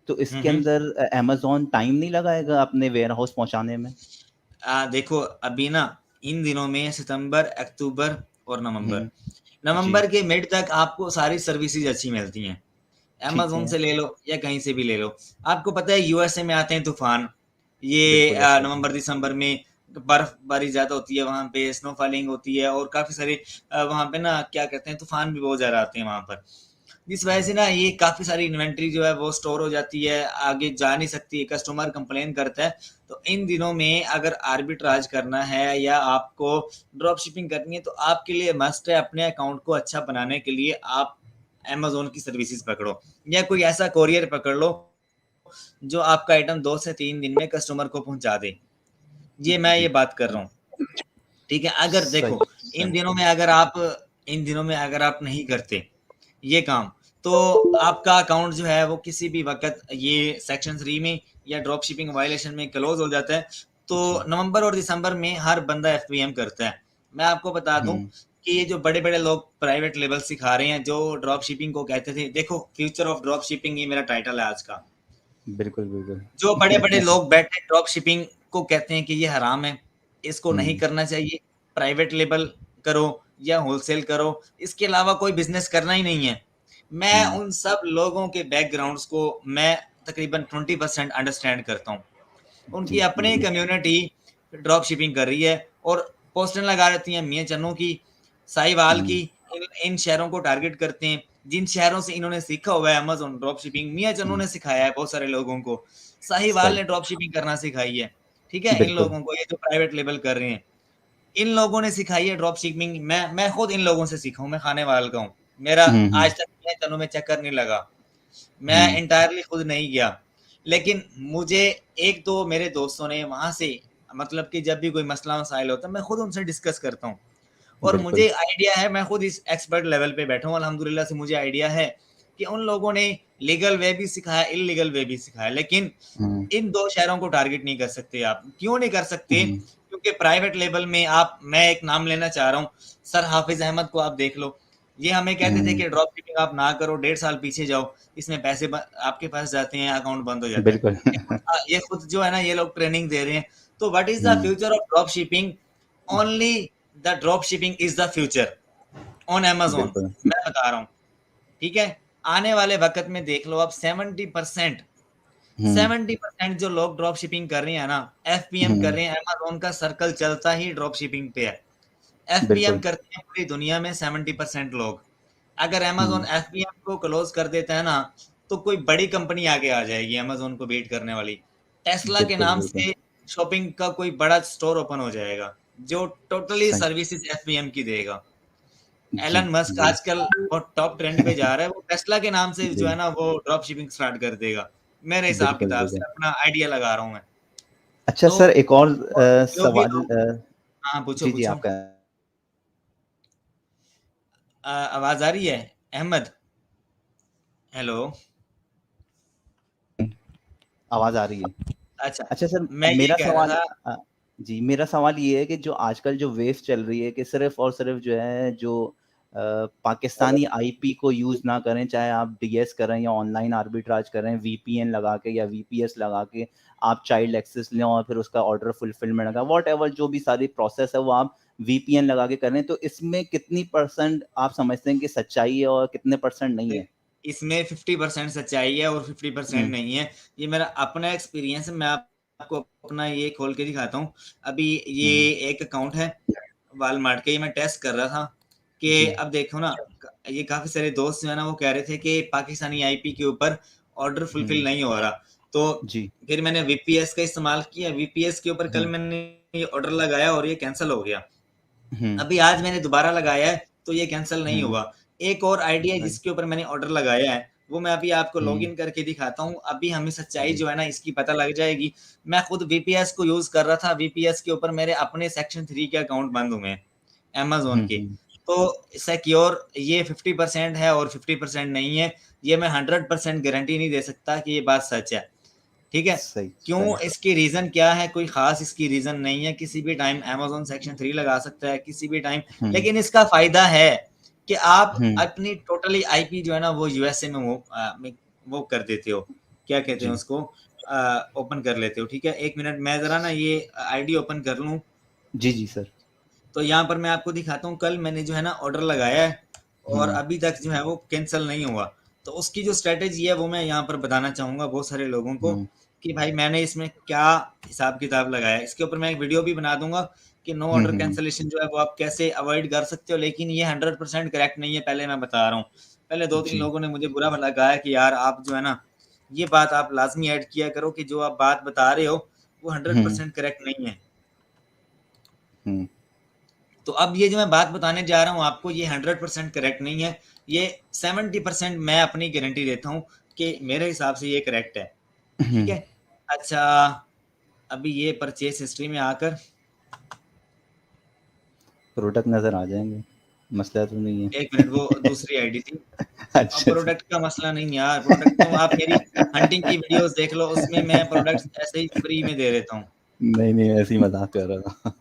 तो हुँ, इसके हुँ। अंदर अमेज़न टाइम नहीं लगाएगा अपने वेयरहाउस पहुँचाने में? देखो अभी ना इन दिनों में सितंबर, अक्टूबर और नवंबर, हुँ, जी, नवंबर के मिड तक आपको सारी सर्विसेज़ अच्छी मिलती हैं। ठीक अमेज़न है। से ले लो या कहीं से भी ले लो। आपको पता है यूएसए में आते हैं तूफ़ान, ये बिल्कुल ऐसा ही है। नवंबर-दिसंबर में बर्फ़बारी ज़्यादा होती है वहाँ पे, स्नो फॉलिंग होती है और काफ़ी सारे वहाँ पे ना क्या कहते हैं तूफ़ान भी बहुत ज़्यादा आते हैं वहाँ पर। जिस वजह से ना ये काफ़ी सारी इन्वेंटरी जो है वो स्टोर हो जाती है, आगे जा नहीं सकती, कस्टमर कंप्लेन करता है। तो इन दिनों में अगर आर्बिट्राज करना है या आपको ड्रॉप शिपिंग करनी है तो आपके लिए मस्ट है अपने अकाउंट को अच्छा बनाने के लिए आप अमेज़न की सर्विसेज़ पकड़ो या कोई ऐसा कोरियर पकड़ लो जो आपका आइटम 2 से 3 दिन में कस्टमर को पहुँचा दे। ये मैं ये जी, बात कर रहा हूँ। ठीक है? अगर सही, देखो इन सही। दिनों में अगर आप नहीं करते ये काम, तो आपका अकाउंट जो है वो किसी भी वक़्त ये सेक्शन 3 में या ड्रॉप शिपिंग वायलेशन में क्लोज़ हो जाता है। तो जी। नवंबर और दिसंबर में हर बंदा एफपीएम करता है। मैं आपको बता दूँ हुँ, कि ये जो बड़े-बड़े लोग प्राइवेट लेबल सिखा रहे हैं, जो ड्रॉप शिपिंग को कहते थे देखो फ्यूचर ऑफ ड्रॉप शिपिंग ये मेरा टाइटल है आज का। बिल्कुल, बिल्कुल। जो बड़े-बड़े लोग बैठे ड्रॉप शिपिंग को कहते हैं कि ये हराम है, इसको नहीं हुँ, करना चाहिए, प्राइवेट लेबल करो या होलसेल करो, इसके अलावा कोई बिज़नेस करना ही नहीं है। मैं हुँ, उन सब लोगों के बैकग्राउंड्स को मैं तकरीबन 20% अंडरस्टैंड करता हूँ। उनकी जी, अपनी जी। कम्युनिटी ड्रॉप शिपिंग कर रही है और पोस्टर लगा रहती हैं मियाँ चन्नू की, साहिवाल हुँ, की, इन इन शहरों को टारगेट करते हैं। जिन शहरों से इन्होंने सीखा हुआ है अमेज़न ड्रॉप शिपिंग, मियाँ चन्नू हुँ, ने सिखाया है बहुत सारे लोगों को। साहिवाल सही। ने ड्रॉप शिपिंग करना सिखाई है, ठीक है? इन बिल्कुल। लोगों को ये जो प्राइवेट लेबल कर रहे हैं। इन लोगों ने सिखाई है ड्रॉप शिपिंग मैं खुद इन लोगों से सीखा हूँ, मैं खानेवाल का हूँ। मेरा हुँ, आज हुँ, तक मियाँ चन्नू में चक्कर नहीं लगा। मैं हुँ, एंटायरली खुद नहीं गया। लेकिन मुझे 1-2 मेरे दोस्तों ने वहाँ से मतलब कि जब भी कोई मसला-मसाइल होता है, मैं खुद उनसे डिस्कस करता हूँ। और बिल्कुल। मुझे आइडिया है, मैं खुद इस एक्सपर्ट लेवल पे बैठा हूँ, अल्हम्दुलिल्लाह से मुझे आइडिया है कि उन लोगों ने लीगल वे भी सिखाया, इल्लीगल वे भी सिखाया। लेकिन हुँ, इन 2 शहरों को टारगेट नहीं कर सकते आप। क्यों नहीं कर सकते? हुँ, क्योंकि प्राइवेट लेवल में आप मैं एक नाम लेना चाह रहा हूँ, सर हाफ़िज़ अहमद को आप देख लो। ये हमें कहते थे हुँ, कि ड्रॉप शिपिंग आप ना करो, 1.5 साल पीछे जाओ, इसमें पैसे ब आपके पास जाते हैं, अकाउंट बंद हो जाता है। बिल्कुल। ये खुद जो है ना, ये लोग ट्रेनिंग दे रहे हैं। तो what is the hmm, future of drop shipping? Only the drop shipping is the future on Amazon बिल्कुल। मैं बता रहा हूँ, ठीक है? आने वाले वक़्त में देख लो आप 70% हुँ, 70% जो लोग ड्रॉप शिपिंग कर रहे हैं ना, एफपीएम कर हुँ, रहे हैं, अमेज़न का सर्कल चलता ही ड्रॉप शिपिंग पे है। एफपीएम बिल्कुल। करते हैं पूरी दुनिया में 70% लोग। अगर अमेज़न हुँ, एफपीएम को क्लोज़ कर देता है ना, तो कोई बड़ी कंपनी आगे आ जाएगी अमेज़न को बीट करने वाली। टेस्ला के बिल्कुल, नाम बिल्कुल। से शॉपिंग का कोई बड़ा स्टोर ओपन हो जाएगा, जो टोटली सही। सर्विसेज़ एफपीएम की देगा। जी, एलन मस्क जी। आजकल बहुत टॉप ट्रेंड पे जा रहा है, वो टेस्ला के नाम से जो जी, है ना वो ड्रॉप शिपिंग स्टार्ट कर देगा। मेरे बिल्कुल, हिसाब-किताब बिल्कुल। से अपना आइडिया लगा रहा हूँ मैं। अच्छा तो सर एक और जो भी सवाल लोग हाँ, पूछो, जी, जी पूछो। आपका आवाज़ आ रही है? अहमद, हेलो? आवाज़ आ रही है। अच्छा, अच्छा सर, मैं ये मेरा कह रहा सवाल था। अ, जी, मेरा सवाल ये है कि जो आजकल जो वेव चल रही है कि सिर्फ़ और सिर्फ़ जो है जो पाकिस्तानी आईपी को यूज़ ना करें, चाहे आप डीएस करें या ऑनलाइन आर्बिट्राज करें, वीपीएन लगा के या वीपीएस लगा के आप चाइल्ड एक्सेस लें और फिर उसका ऑर्डर फुलफिलमेंट का व्हाटएवर जो भी सारी प्रोसेस है वो आप वीपीएन लगा के करें, तो इसमें कितनी परसेंट आप समझते हैं कि सच्चाई है और कितने परसेंट नहीं है? इसमें 50% सच्चाई है और 50% हुँ, नहीं है। ये मेरा अपना एक्सपीरियंस है, मैं आपको अपना ये खोल के दिखाता हूँ। अभी ये हुँ, एक अकाउंट है वॉलमार्ट का, ये मैं टेस्ट कर रहा था कि जी, अब देखो ना, ये काफ़ी सारे दोस्त जो है ना वो कह रहे थे कि पाकिस्तानी आईपी के ऊपर ऑर्डर फुलफिल हुँ, नहीं हो रहा। तो जी, फिर मैंने वीपीएस का इस्तेमाल किया, वीपीएस के ऊपर कल हुँ, मैंने ये ऑर्डर लगाया और ये कैंसल हो गया। हुँ, अभी आज मैंने दोबारा लगाया है, तो ये कैंसल नहीं हुँ, हुआ। एक और आईडी है सही, जिसके ऊपर मैंने ऑर्डर लगाया है, वो मैं अभी आपको हुँ, लॉगिन करके दिखाता हूँ। अभी हमें सच्चाई जी, जो है ना इसकी पता लग जाएगी। मैं खुद वीपीएस को यूज़ कर रहा था, वीपीएस के ऊपर मेरे अपने सेक्शन 3 के अकाउंट बंद हुए हैं, अमेज़न हुँ, के। हुँ, तो सिक्योर ये 50% है और 50% नहीं है। ये मैं 100% गारंटी नहीं दे सकता कि ये बात सच है। ठीक है? सही, क्यों, सही, इसकी रीज़न क्या है? कोई ख़ास इसकी रीज़न नहीं है, किसी भी टाइम अमेज़न सेक्शन 3 लगा सकता है, किसी भी टाइम। हुँ, लेकिन इसका फ़ायदा है कि आप हुँ, अपनी टोटली आईपी जो है ना वो यूएसए में वो कर देते हो, क्या कहते हैं जी, उसको, ओपन कर लेते हो, ठीक है? 1 मिनट मैं ज़रा ना ये आईडी ओपन कर लूँ, जी, जी सर, तो यहाँ पर मैं आपको दिखाता हूँ, कल मैंने जो है ना ऑर्डर लगाया है और हुँ, अभी तक जो है वो कैंसल नहीं हुआ। तो उसकी जो स्ट्रैटेजी है वो मैं यहाँ पर बताना चाहूँगा बहुत सारे लोगों को हुँ, कि भाई मैंने इसमें क्या हिसाब-किताब लगाया है। इसके ऊपर मैं एक वीडियो भी बना दूँगा कि नो हुँ, ऑर्डर हुँ, कैंसलेशन जो है वो आप कैसे अवॉइड कर सकते हो, लेकिन ये 100% करेक्ट नहीं है, पहले मैं बता रहा हूँ। पहले 2-3 जी, लोगों ने मुझे बुरा भला कहा है कि यार आप जो है ना, ये बात आप लाज़मी ऐड किया करो कि जो आप बात बता रहे हो वो हुँ, 100% करेक्ट नहीं है। हुँ, तो अब ये जो मैं बात बताने जा रहा हूँ आपको, ये 100% करेक्ट नहीं है। ये 70% मैं अपनी गारंटी देता हूँ कि मेरे हिसाब से ये करेक्ट है। हुँ, ठीक है? अच्छा, अभी ये परचेज़ हिस्ट्री में आकर प्रोडक्ट नज़र आ जाएँगे, मसला तो नहीं है। 1 मिनट, वो दूसरी आईडी थी। अब अच्छा जी, प्रोडक्ट का मसला नहीं यार, प्रोडक्ट तो आप मेरी हंटिंग की वीडियोज़ देख लो, उसमें मैं प्रोडक्ट्स ऐसे ही फ्री में दे देता हूँ। नहीं, नहीं ऐसे ही मज़ाक कर रहा था।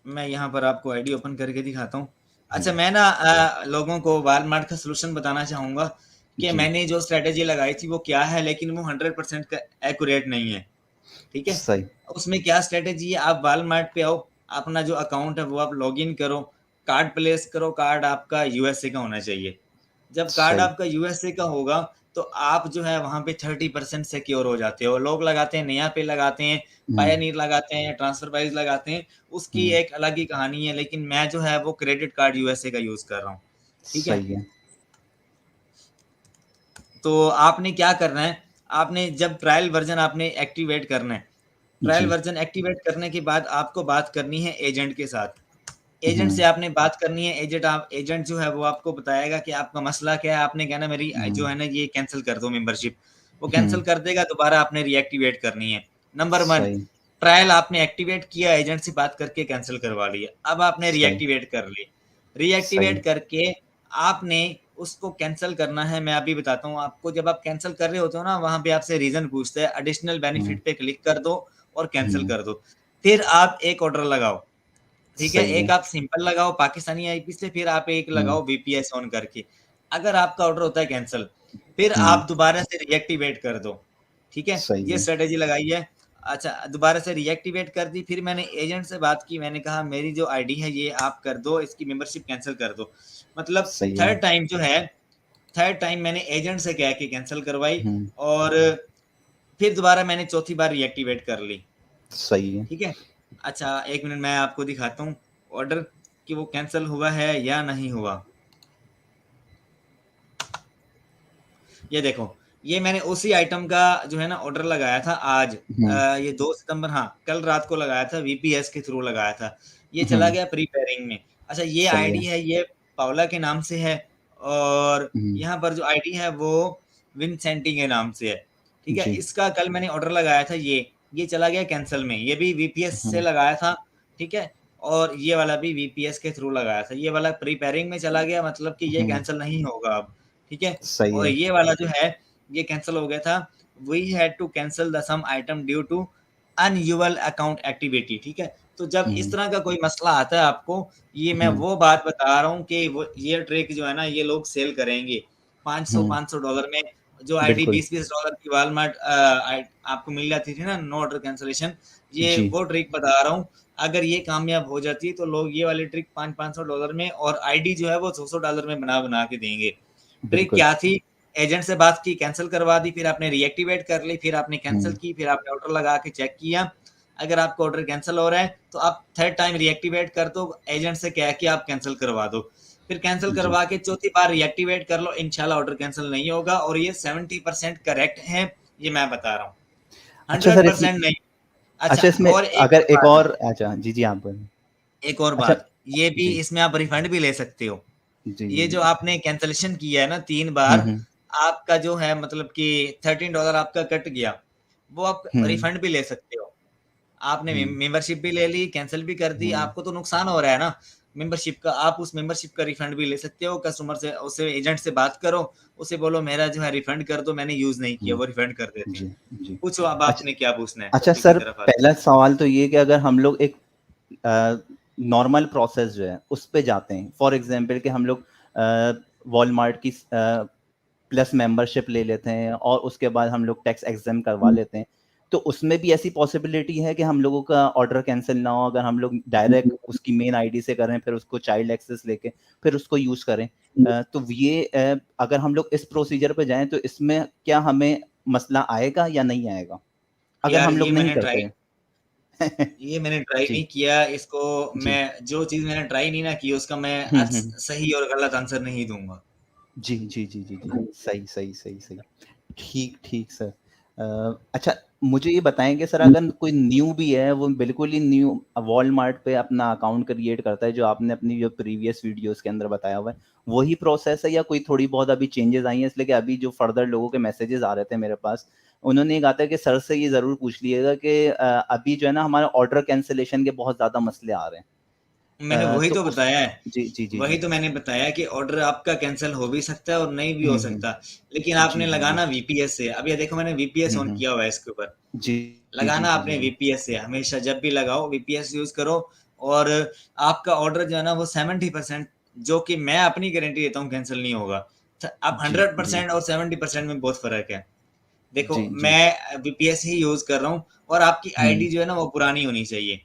मैं यहाँ पर आपको आईडी ओपन करके दिखाता हूँ। अच्छा, हुँ, मैं ना लोगों को वॉलमार्ट का सॉल्यूशन बताना चाहूँगा कि जी, मैंने जो स्ट्रैटेजी लगाई थी वो क्या है, लेकिन वो 100% क एक्यूरेट नहीं है, ठीक है? सही, उसमें क्या स्ट्रैटेजी है, आप वॉलमार्ट पे आओ, अपना जो अकाउंट है वो आप लॉगिन करो, कार्ड प्लेस करो, कार्ड आपका यूएसए का होना चाहिए। जब कार्ड सही, आपका यूएसए का होगा, तो आप जो है वहाँ पे 30% सिक्योर हो जाते हो। लोग लगाते हैं, नया पे लगाते हैं, हुँ, पायोनियर लगाते हैं, ट्रांसफर वाइज़ लगाते हैं, उसकी हुँ, एक अलग ही कहानी है, लेकिन मैं जो है वो क्रेडिट कार्ड यूएसए का यूज़ कर रहा हूँ। ठीक है? सही है। तो आपने क्या करना है, आपने जब ट्रायल वर्ज़न आपने एक्टिवेट करना है, ट्रायल जी, वर्ज़न एक्टिवेट करने के बाद आपको बात करनी है एजेंट के साथ। एजेंट से हुँ, आपने बात करनी है, एजेंट जो है वो आपको बताएगा कि आपका मसला क्या है, आपने कहना मेरी जो हुँ, है ना ये कैंसल कर दो मेंबरशिप। वो कैंसल हुँ, कर देगा, दोबारा आपने रीएक्टिवेट करनी है। नंबर 1, सही, ट्रायल आपने एक्टिवेट किया, एजेंट से बात करके कैंसल करवा लिया। अब आपने सही, रीएक्टिवेट कर ली। सही, रीएक्टिवेट करके आपने उसको कैंसल करना है, मैं अभी बताता हूँ आपको। जब आप कैंसल कर रहे होते हो ना, वहाँ पे आपसे रीज़न पूछता है, एडिशनल हुँ, बेनिफिट पे क्लिक कर दो और कैंसल हुँ, कर दो। फिर आप एक ऑर्डर लगाओ। ठीक है? सही एक है। आप सिंपल लगाओ पाकिस्तानी आईपी से, फिर आप एक हुँ, लगाओ वीपीएस ऑन करके। अगर आपका ऑर्डर होता है कैंसल, फिर हुँ, आप दोबारा से रीएक्टिवेट कर दो। ठीक है? सही ये है। स्ट्रैटेजी लगाई है। अच्छा, दोबारा से रीएक्टिवेट कर दी, फिर मैंने एजेंट से बात की, मैंने कहा मेरी जो आईडी है ये आप कर दो, इसकी मेंबरशिप कैंसल कर दो। मतलब सही है। थर्ड टाइम जो है, थर्ड टाइम मैंने एजेंट से कह के कैंसल करवाई हुँ, और फिर दोबारा मैंने चौथी बार रीएक्टिवेट कर ली। सही है। ठीक है? अच्छा, 1 मिनट मैं आपको दिखाता हूँ ऑर्डर कि वो कैंसल हुआ है या नहीं हुआ। ये देखो, ये मैंने उसी आइटम का जो है ना ऑर्डर लगाया था आज, हुँ, ये 2 सितंबर, हाँ, कल रात को लगाया था, वीपीएस के थ्रू लगाया था। ये चला हुँ, गया प्रीपेयरिंग में। अच्छा, ये सही है। आईडी है, ये पाओला के नाम से है और हुँ, यहाँ पर जो आईडी है वो विन्सेंटी के नाम से है। ठीक है? जी, इसका कल मैंने ऑर्डर लगाया था ये चला गया कैंसल में। ये भी वीपीएस से हुँ, लगाया था, ठीक है? और ये वाला भी वीपीएस के थ्रू लगाया था। ये वाला प्रीपेयरिंग में चला गया, मतलब कि ये हुँ, कैंसल नहीं होगा अब। ठीक है? सही और है। ये वाला जो है, ये कैंसल हो गया था। We had to cancel the some item due to unusual account activity, ठीक है। तो जब इस तरह का कोई मसला आता है आपको, ये मैं वो बात बता रहा हूँ कि वो ये ट्रिक जो है ना, ये लोग सेल करेंगे $500 में, जो आईडी बिल्कुल $20 की वॉलमार्ट आपको मिल जाती थी ना, नो ऑर्डर कैंसलेशन, ये जी वो ट्रिक बता रहा हूँ। अगर ये कामयाब हो जाती है तो लोग ये वाली ट्रिक $500 में और आईडी जो है वो $100 में बना के देंगे। ट्रिक बिल्कुल क्या थी? एजेंट से बात की, कैंसिल करवा दी, फिर आपने रीएक्टिवेट कर ली, फिर आपने कैंसिल की, फिर आपने ऑर्डर लगा के चेक किया। अगर आपका ऑर्डर कैंसिल हो रहा है तो आप थर्ड टाइम रीएक्टिवेट कर दो, एजेंट से कह के आप कैंसिल करवा दो, फिर कैंसिल जी करवा के चौथी बार रीएक्टिवेट कर लो, इंशाल्लाह ऑर्डर कैंसिल नहीं होगा। और ये 70% करेक्ट है, ये मैं बता रहा हूँ, अच्छा सर इसमें 100% नहीं। अच्छा, अच्छा इसमें और एक अगर और एक बात है, और अच्छा जी जी आप बोलें। एक और अच्छा बात, ये भी जी इसमें आप रिफंड भी ले सकते हो। जी जी ये जो जी आपने कैंसलेशन किया है ना 3 बार, हम्म आपका जो है मतलब कि $13 आपका कट गया, वो आप हम्म रिफंड भी ले सकते हो। आपने हम्म मेंबरशिप भी ले ली, कैंसिल भी कर दी, हम्म आपको तो नुकसान हो रहा है ना मेंबरशिप का, आप उस मेंबरशिप का रिफंड भी ले सकते हो। कस्टमर से, उससे एजेंट से बात करो, उसे बोलो मेरा जो है रिफंड कर दो, मैंने यूज़ नहीं किया, हम्म, वो रिफंड कर देते हैं। जी जी पूछो अब अच्छा आपने क्या पूछना है, अच्छा टॉपिक की सर तरफ आते पहला सवाल तो ये कि अगर हम लोग एक नॉर्मल प्रोसेस जो है उस पे जाते हैं, फॉर एग्जांपल कि हम लोग वॉलमार्ट की प्लस मेंबरशिप ले लेते हैं और उसके बाद हम लोग टैक्स एग्जाम करवा हैं। लेते हैं, तो उसमें भी ऐसी पॉसिबिलिटी है कि हम लोगों का ऑर्डर कैंसिल ना हो अगर हम लोग डायरेक्ट उसकी मेन आईडी से करें फिर उसको चाइल्ड एक्सेस लेके फिर उसको यूज करें। तो ये अगर हम लोग इस प्रोसीजर पे जाएं तो इसमें क्या हमें मसला आएगा या नहीं आएगा अगर यार हम लोग नहीं करते? ये मैंने ट्राई जी नहीं किया इसको। जी मैं जो चीज़ मैंने ट्राई नहीं ना की उसका मैं हम्म। सही और गलत आंसर नहीं दूँगा। जी, जी, जी, जी, जी। सही, सही, सही, सही। ठीक, ठीक सर। अच्छा मुझे ये बताएँगे सर अगर कोई न्यू भी है वो बिल्कुल ही न्यू वॉलमार्ट पे अपना अकाउंट क्रिएट करता है जो आपने अपनी जो प्रीवियस वीडियोज़ के अंदर बताया हुआ है, वही प्रोसेस है या कोई थोड़ी बहुत अभी चेंजेज़ आई हैं इसलिए कि अभी जो फर्दर लोगों के मैसेजेज़ आ रहे थे मेरे पास, उन्होंने ये कहा था कि सर से ये ज़रूर पूछ लीजिएगा कि अभी जो है ना हमारा ऑर्डर कैंसलेशन के बहुत ज़्यादा मसले आ रहे हैं। मैंने वही तो तो उस बताया है। जी, जी, जी, वही जी। तो मैंने बताया कि ऑर्डर आपका कैंसल हो भी सकता है और नहीं भी हो हुँ। सकता। लेकिन जी, आपने जी, जी। लगाना वीपीएस से। अब ये देखो मैंने वीपीएस ऑन हुँ। किया हुआ है इसके ऊपर। जी, जी, जी, लगाना जी, आपने जी। वीपीएस से, हमेशा जब भी लगाओ वीपीएस यूज़ करो। और आपका ऑर्डर जो है ना वो 70%, जो कि मैं अपनी गारंटी देता हूँ, कैंसल नहीं होगा। अब जी, जी। 100% और 70% में बहुत फ़र्क है। देखो जी, जी। मैं वीपीएस ही यूज़ कर रहा हूँ और आपकी आईडी हुँ। जो है ना वो पुरानी होनी चाहिए।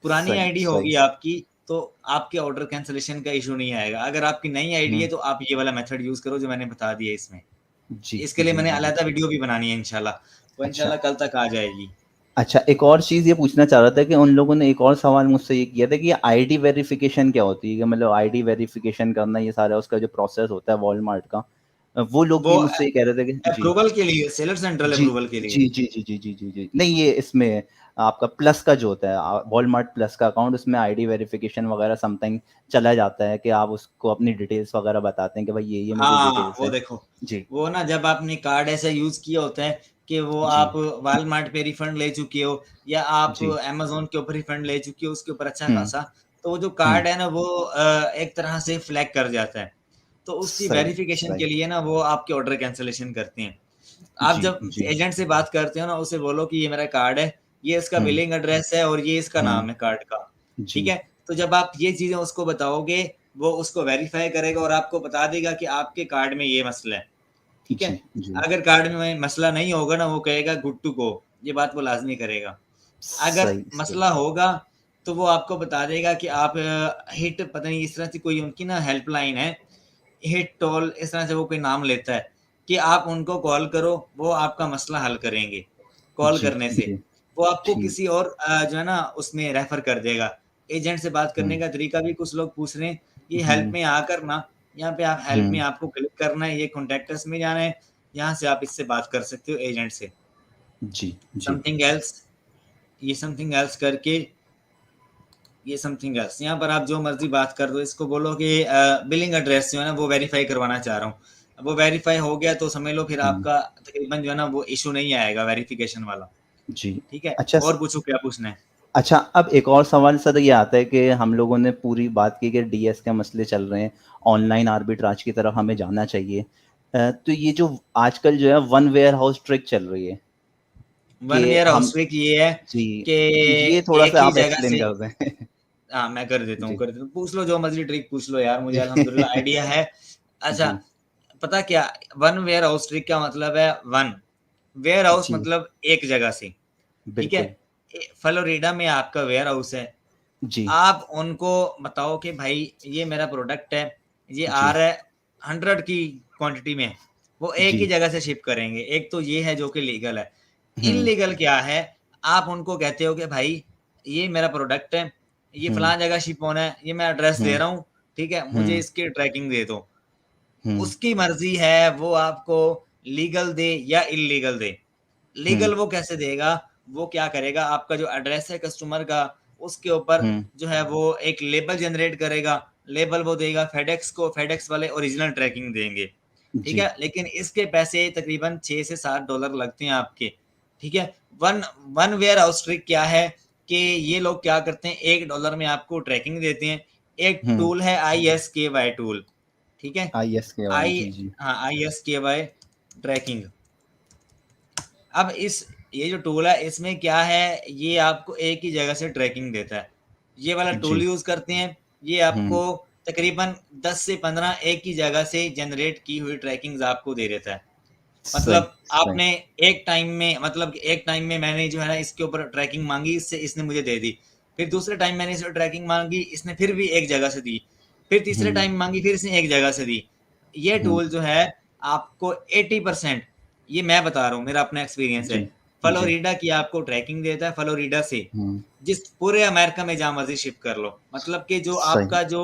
पुरानी सही, आईडी सही। होगी आपकी तो आपके ऑर्डर कैंसलेशन का इश्यू नहीं आएगा। अगर आपकी नई आईडी है हुँ। तो आप ये वाला मेथड यूज़ करो जो मैंने बता दिया इसमें। जी, इसके लिए जी, मैंने जी, जी। अलग वीडियो भी बनानी है इंशाल्लाह। वो अच्छा, इंशाल्लाह कल तक आ जाएगी। अच्छा एक और चीज़ ये पूछना चाह रहा था कि उन लोगों ने एक और सवाल मुझसे ये किया था कि आईडी वेरिफ़िकेशन क्या होती है? कि मतलब आईडी वेरिफ़िकेशन करना ये सारा उसका जो प्रोसेस होता है वॉलमार्ट का वो लोग वो भी मुझसे ये कह रहे थे कि जी। अप्रूवल के लिए, सेलर सेंट्रल जी, अप्रूवल के लिए। जी, जी, जी, जी, जी, जी, जी। नहीं ये इसमें आपका प्लस का जो होता है वॉलमार्ट प्लस का अकाउंट उसमें आईडी वेरिफ़िकेशन वगैरह समथिंग चला जाता है कि आप उसको अपनी डिटेल्स वगैरह बताते हैं कि भाई ये मेरी हाँ, डिटेल्स वो हैं। देखो, जी, वो ना जब आपने कार्ड ऐसा यूज़ किया होता है कि वो जी, आप वॉलमार्ट पे रिफंड ले चुके हो या आप जी। अमेज़न के ऊपर रिफंड ले चुके हो उसके ऊपर अच्छा हुँ, खासा, तो वो जो हुँ। कार्ड है ना वो एक तरह से फ्लैग कर जाता है। तो उसकी सही, वेरिफ़िकेशन के सही। लिए ना वो आपके ऑर्डर कैंसलेशन करते हैं। आप जी, जब जी। एजेंट से बात करते हो ना, उसे बोलो कि ये मेरा कार्ड है, ये इसका हुँ, बिलिंग एड्रेस है और ये इसका हुँ। नाम है कार्ड का, ठीक जी, है? तो जब आप ये चीज़ें उसको बताओगे, वो उसको वेरीफ़ाई करेगा और आपको बता देगा कि आपके कार्ड में ये मसला है, ठीक है? जी, जी। अगर कार्ड में मसला नहीं होगा ना, वो कहेगा गुड टू गो, ये बात वो लाज़मी करेगा। अगर सही, सही। मसला होगा, तो वो आपको बता देगा कि आप हिट पता नहीं इस तरह से कोई उनकी ना हेल्पलाइन है, हिट टोल इस तरह से वो कोई नाम लेता है कि आप उनको कॉल करो, वो आपका मसला हल करेंगे, कॉल जी, करने से। जी। वो आपको ठीक। किसी और जो है ना उसमें रेफ़र कर देगा। एजेंट से बात हुँ, करने का तरीका भी कुछ लोग पूछ रहे हैं, ये हेल्प हुँ, में आकर ना, यहाँ पे आप हेल्प में हुँ। आपको क्लिक करना है, ये कॉन्टैक्ट अस में जाना है, यहाँ से आप इससे बात कर सकते हो एजेंट से। जी, जी। समथिंग एल्स, ये समथिंग एल्स करके ये समथिंग एल्स, यहाँ पर आप जो मर्ज़ी बात कर दो, इसको बोलो कि बिलिंग एड्रेस जो है ना वो वेरीफ़ाई करवाना चाह रहा हूँ। अब वो वेरीफ़ाई हो गया तो समझ लो फिर हुँ, आपका तकरीबन जो है ना वो इश्यू नहीं आएगा वेरिफ़िकेशन वाला, जी। ठीक है? अच्छा और पूछो क्या पूछना है? अच्छा अब एक और सवाल सर ये आता है कि हम लोगों ने पूरी बात की कि डीएस के मसले चल रहे हैं, ऑनलाइन आर्बिट्राज की तरफ हमें जाना चाहिए। तो ये जो आजकल जो है वन वेयर हाउस ट्रिक चल रही है वन कि वेयर हम हाउस ट्रिक ये है जी, कि ये थोड़ा-सा एक ही आप जगह एक्सप्लेन से, कर दें। हाँ, मैं कर देता हूँ, जी, कर देता हूँ। पूछ लो जो मर्ज़ी ट्रिक पूछ लो यार, मुझे जी। अल्हम्दुलिल्लाह आइडिया है। अच्छा, जी, पता क्या, वन वेयर हाउस ट्रिक का मतलब है वन, वेयर हाउस जी, मतलब एक जगह से, ठीक है? बिल्कुल। फ्लोरिडा में आपका वेयर हाउस है, जी, आप उनको बताओ कि भाई ये मेरा प्रोडक्ट है, ये आ जी, रहा है 100 की क्वांटिटी में, वो एक ही जी। जगह से शिप करेंगे। एक तो ये है जो कि लीगल है। हुँ, इल्लीगल क्या है, आप उनको कहते हो कि भाई ये मेरा प्रोडक्ट है, ये हुँ, फलाँ जगह शिप होना है, ये मैं एड्रेस दे हुँ, रहा हूँ, ठीक है? मुझे हुँ, इसकी ट्रैकिंग दे दो। हुँ, उसकी मर्ज़ी है वो आपको लीगल दे या इल्लीगल दे। हुँ, लीगल वो कैसे देगा, वो क्या करेगा, आपका जो एड्रेस है कस्टमर का, उसके ऊपर हुँ। जो है वो एक लेबल जनरेट करेगा, लेबल वो देगा फेडेक्स को, फेडेक्स वाले ओरिजिनल ट्रैकिंग देंगे, ठीक जी, है? लेकिन इसके पैसे तकरीबन 6 से $7 लगते हैं आपके, ठीक है? One one warehouse trick क्या है कि ये लोग क्या करते हैं, $1 में आपको ट्रैकिंग देते हैं। एक हुँ। टूल है ISKY टूल, ठीक है? ISKY आई जी, जी। हाँ, ISKY ट्रैकिंग। अब इस ये जो टूल है इसमें क्या है, ये आपको एक ही जगह से ट्रैकिंग देता है। ये वाला टूल जी। यूज़ करते हैं, ये हुँ, आपको तकरीबन 10 से 15 एक ही जगह से जनरेट की हुई ट्रैकिंग्स आपको दे देता है। सही, मतलब सही। आपने एक टाइम में मैंने जो है ना इसके ऊपर ट्रैकिंग माँगी, इससे इसने मुझे दे दी। फिर दूसरे टाइम मैंने इससे ट्रैकिंग माँगी, इसने फिर भी एक जगह से दी। फिर तीसरे हुँ, टाइम माँगी, फिर इसने एक जगह से दी। ये हुँ। टूल जो है आपको 80%, ये मैं बता रहा हूँ, मेरा अपना एक्सपीरियंस है। जी, जी। फ्लोरिडा की आपको ट्रैकिंग देता है, फ्लोरिडा से, हुँ, जिस पूरे अमेरिका में जहाँ मर्ज़ी शिप कर लो। मतलब कि जो सही। आपका जो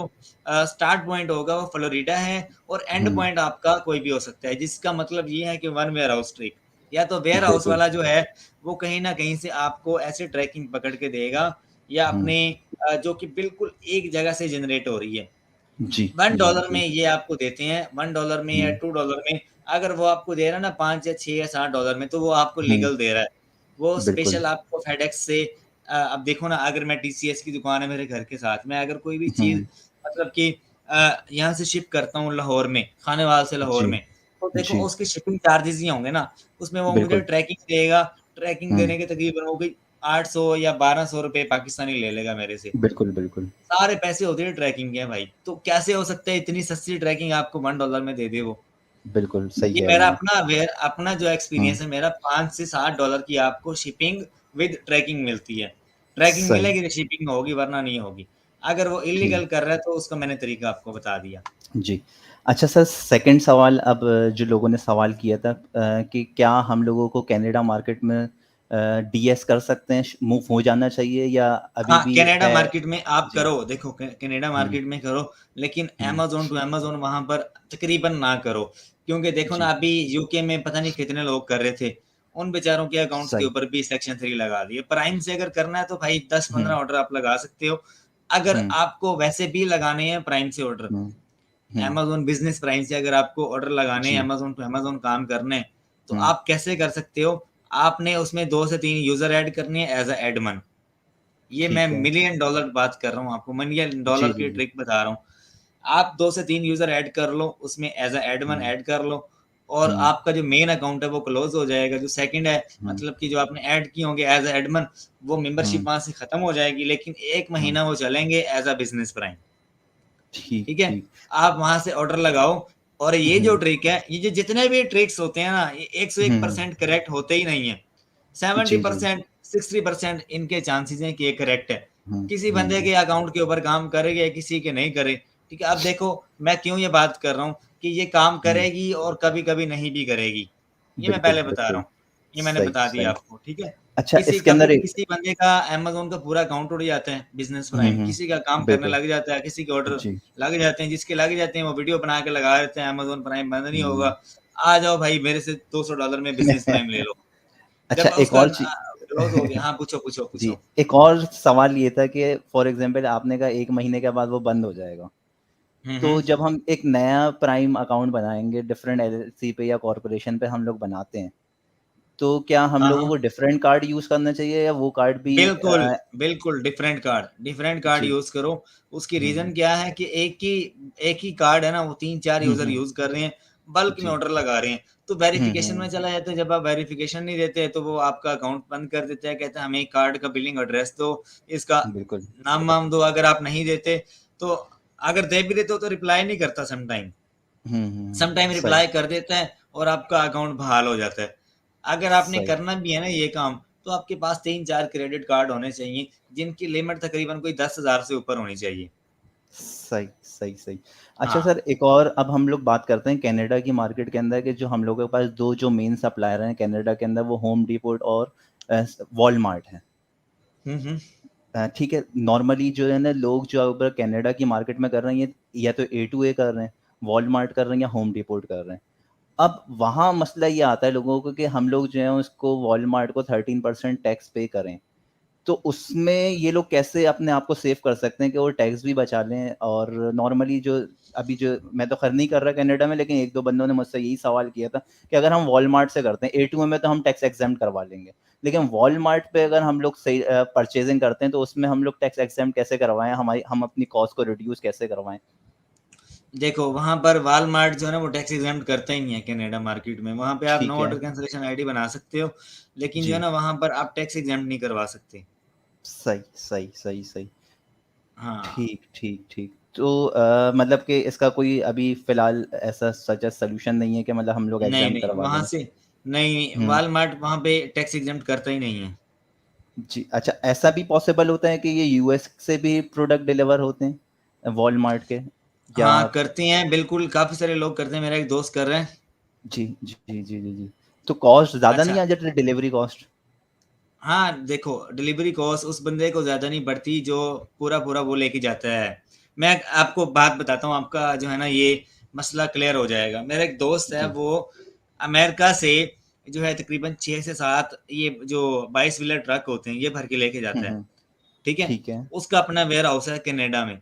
स्टार्ट पॉइंट होगा वो फ्लोरिडा है और एंड हुँ, पॉइंट आपका कोई भी हो सकता है, जिसका मतलब ये है कि वन वेयर हाउस ट्रिक, या तो वेयर हाउस बिल्कुल। वाला जो है, वो कहीं न कहीं से आपको ऐसे ट्रैकिंग पकड़ के देगा या हुँ, अपने जो कि बिल्कुल एक जगह से जनरेट हो रही है। जी, जी, $1 में जी। ये आपको देते हैं, $1 में या हुँ, $2 में, अगर वो आपको दे रहा है ना 5 या 6 या $7 में, तो वो आपको हुँ, लीगल दे रहा है। वो बिल्कुल। स्पेशल आपको फेडेक्स से अब देखो ना, अगर मैं टीसीएस की दुकान है मेरे घर के साथ, मैं अगर कोई भी चीज़ हुँ, मतलब कि यहाँ से शिप करता हूँ लाहौर में, खानेवाल से लाहौर जी, में, तो देखो जी, उसके शिपिंग चार्जेज़ ही होंगे ना, उसमें वो मुझे बिल्कुल। ट्रैकिंग देगा, ट्रैकिंग हुँ, देने के तकरीबन हो गई 800 या ₹1200 पाकिस्तानी ले लेगा मेरे से। बिल्कुल, बिल्कुल। सारे पैसे होते हैं ट्रैकिंग के भाई, तो कैसे हो सकता है इतनी सस्ती ट्रैकिंग आपको $1 में दे दे वो? बिल्कुल, सही ये कह रहे मेरा हैं आप। अपना जो हुँ, एक्सपीरियंस है, मेरा 5 से $7 की आपको शिपिंग विद ट्रैकिंग मिलती है। ट्रैकिंग सही, मिलेगी तो शिपिंग होगी वरना नहीं होगी। अगर वो जी, इल्लीगल कर रहा है तो उसका मैंने तरीका आपको बता दिया। जी। अच्छा सर सेकंड सवाल अब जो लोगों ने सवाल किया था कि क्या हम लोगों को कनाडा मार्केट में डीएस कर सकते हैं, श मूव हो जाना चाहिए या अभी हाँ, भी कनाडा है? मार्केट में आप जी, करो, देखो कनाडा हुँ, मार्केट में करो, लेकिन हुँ, अमेज़न टू अमेज़न वहाँ पर तकरीबन ना करो। क्योंकि देखो ना जी, अभी यूके में पता नहीं कितने लोग कर रहे थे, उन बेचारों के अकाउंट्स के सही। ऊपर भी सेक्शन 3 लगा दिए। प्राइम से अगर करना है तो भाई हुँ, 10-15 ऑर्डर आप लगा सकते हो। अगर हुँ, आपको वैसे भी लगाने हैं प्राइम से ऑर्डर, हुँ, हुँ, अमेज़न बिज़नेस प्राइम से अगर आपको ऑर्डर लगाने हैं, जी, अमेज़न टू अमेज़न काम करने हैं, तो हुँ, आप कैसे कर सकते हो? आपने उसमें 2 से 3 यूज़र ऐड करने हैं एज़ अ एडमिन। ये मैं ठीक है। मिलियन डॉलर बात कर रहा हूँ आपको, मिलियन जी, डॉलर जी, की जी। ट्रिक बता रहा हूँ। आप 2 से 3 यूज़र ऐड कर लो, उसमें as a admin hmm, add कर लो और हुँ, आपका जो मेन अकाउंट है वो क्लोज़ हो जाएगा। जो सेकंड है हुँ, मतलब कि जो आपने ऐड किए होंगे एज़ अ एडमिन, वो मेंबरशिप हुँ, वहाँ से खत्म हो जाएगी, लेकिन 1 हुँ, महीना वो चलेंगे एज़ अ बिज़नेस प्राइम। ठीक, ठीक है? ठीक। आप वहाँ से ऑर्डर लगाओ और ये जो हुँ, ट्रिक है, ये जो जितने भी ट्रिक्स होते हैं ना, ये हुँ, हुँ, 101% करेक्ट होते ही नहीं हैं। जी, जी। 70% 60% इनके चांसेस हैं कि ये करेक्ट है। हुँ, किसी बंदे हुँ, के अकाउंट के ऊपर काम करेगा, किसी के नहीं करे। ठीक है? अब देखो मैं क्यों ये बात कर रहा हूँ कि ये काम हुँ, करेगी और कभी-कभी नहीं भी करेगी। ये मैं बिल्कुल, पहले बता रहा बिल्कुल। हूँ। ये मैंने सही, बता दिया सही। आपको, ठीक है? अच्छा इसके अंदर एक किसी बंदे का अमेज़न का पूरा अकाउंट उड़ जाता है, बिज़नेस हुँ, प्राइम, हुँ, किसी का काम करने बिल्कुल। लग जाता है, किसी के ऑर्डर जी, लग जाते हैं, जिसके लग जाते हैं वो वीडियो बना के लगा देते हैं, अमेज़न प्राइम बंद नहीं हुँ। होगा। आ जाओ भाई मेरे से $200 में बिज़नेस प्राइम ले लो। अच्छा जब एक उसका और ची क्लोज़ हो गया, हाँ, पूछो, पूछो, जी, पूछो। एक और सवाल ये था कि फॉर एग्ज़ाम्पल आपने कहा 1 महीने के बाद वो बंद हो जाएगा। हुँ, तो हुँ। जब हम एक नया प्राइम अकाउंट बनाएँगे, डिफरेंट एलएलसी पे या कॉर्पोरेशन पे हम लोग बनाते हैं, तो क्या हम हाँ, लोगों हाँ। को डिफरेंट कार्ड यूज़ करना चाहिए या वो कार्ड भी बिल्कुल, बिल्कुल डिफरेंट कार्ड जी। यूज़ करो। उसकी हुँ, रीज़न हुँ। क्या है कि एक ही कार्ड है ना, वो 3-4 हुँ, यूज़र हुँ। यूज़ कर रहे हैं। बल्क में जी। ऑर्डर लगा रहे हैं, तो हुँ, वेरिफिकेशन में हुँ। चला जाता है। जब आप वेरिफिकेशन नहीं देते तो वो आपका अकाउंट बंद कर देते हैं, कहते हैं हमें कार्ड का बिलिंग एड्रेस दो, इसका बिल्कुल। नाम वाम दो। अगर आप नहीं देते तो, अगर दे भी देते हो तो रिप्लाई नहीं करता समटाइम, हुँ, हुँ, हुँ। समटाइम सही, रिप्लाई कर देता है और आपका अकाउंट बहाल हो जाता है। अगर आपने सही। करना भी है ना ये काम, तो आपके पास 3-4 क्रेडिट कार्ड होने चाहिए, जिनकी लिमिट तकरीबन कोई 10,000 से ऊपर होनी चाहिए। सही, सही, सही। अच्छा हाँ। सर, एक और अब हम लोग बात करते हैं कनाडा की मार्केट के अंदर के जो हम लोगों के पास 2 जो मेन सप्लायर हैं कनाडा के अंदर वो होम डिपोट और वॉलमार्ट हैं। हुँ, हुँ। ठीक है, नॉर्मली जो है ना लोग जो अगर कनाडा की मार्केट में कर रहे हैं ये या तो ए टू ए कर रहे हैं, वॉलमार्ट कर रहे हैं या होम डिपोट कर रहे हैं। अब वहाँ मसला ये आता है लोगों को कि हम लोग जो है उसको वॉलमार्ट को 13% टैक्स पे करें। तो उसमें ये लोग कैसे अपने आप को सेव कर सकते हैं कि वो टैक्स भी बचा लें और नॉर्मली जो अभी जो मैं तो खैर नहीं कर रहा कनाडा में लेकिन 1-2 बंदों ने मुझसे यही सवाल किया था कि अगर हम वॉलमार्ट से करते हैं, ए2ए में तो हम टैक्स एक्सेम्प्ट करवा लेंगे। लेकिन वॉलमार्ट पे अगर हम लोग सही परचेज़िंग करते हैं तो उसमें हम लोग टैक्स एक्सेम्प्ट कैसे करवाएँ? हम अपनी कॉस्ट को रिड्यूस कैसे करवाएँ? देखो, वहाँ पर वॉलमार्ट जो है ना वो टैक्स एग्ज़ेम्प्ट करता ही नहीं है कनाडा मार्केट में। वहाँ पे आप नो ठीक है। ऑर्डर कैंसलेशन आईडी बना सकते हो, लेकिन जो है जी। ना वहाँ पर आप टैक्स एग्ज़ेम्प्ट नहीं करवा सकते। सही, सही, सही, सही। हाँ। ठीक, ठीक, ठीक। तो मतलब कि इसका कोई अभी फ़िलहाल ऐसा सच सॉल्यूशन नहीं है कि मतलब हम लोग नहीं, एग्ज़ाम नहीं, करवा वहाँ लें? से नहीं, हुँ। वॉलमार्ट वहाँ पे टैक्स एग्ज़ेम्प्ट करता ही नहीं है। जी, अच्छा ऐसा भी पॉसिबल होता है कि ये यूएस से भी प्रोडक्ट डिलीवर होते हैं वॉलमार्ट के? या हाँ, करते हैं बिल्कुल, काफ़ी सारे लोग करते हैं, मेरा एक दोस्त कर रहा है। जी, जी, जी, जी, जी, जी। तो कॉस्ट ज़्यादा अच्छा, नहीं आ जाती डिलीवरी कॉस्ट? हाँ, देखो डिलीवरी कॉस्ट उस बंदे को ज़्यादा नहीं पड़ती जो पूरा-पूरा वो लेके जाता है। मैं आपको बात बताता हूँ, आपका जो है ना ये मसला क्लियर हो जाएगा। मेरा एक दोस्त है, जी। वो अमेरिका से जो है तकरीबन 6 से 7 ये जो 22 व्हीलर ट्रक होते हैं, ये भर के लेके हुँ, जाता है, हुँ। ठीक है? ठीक है, उसका अपना वेयरहाउस है कनाडा में।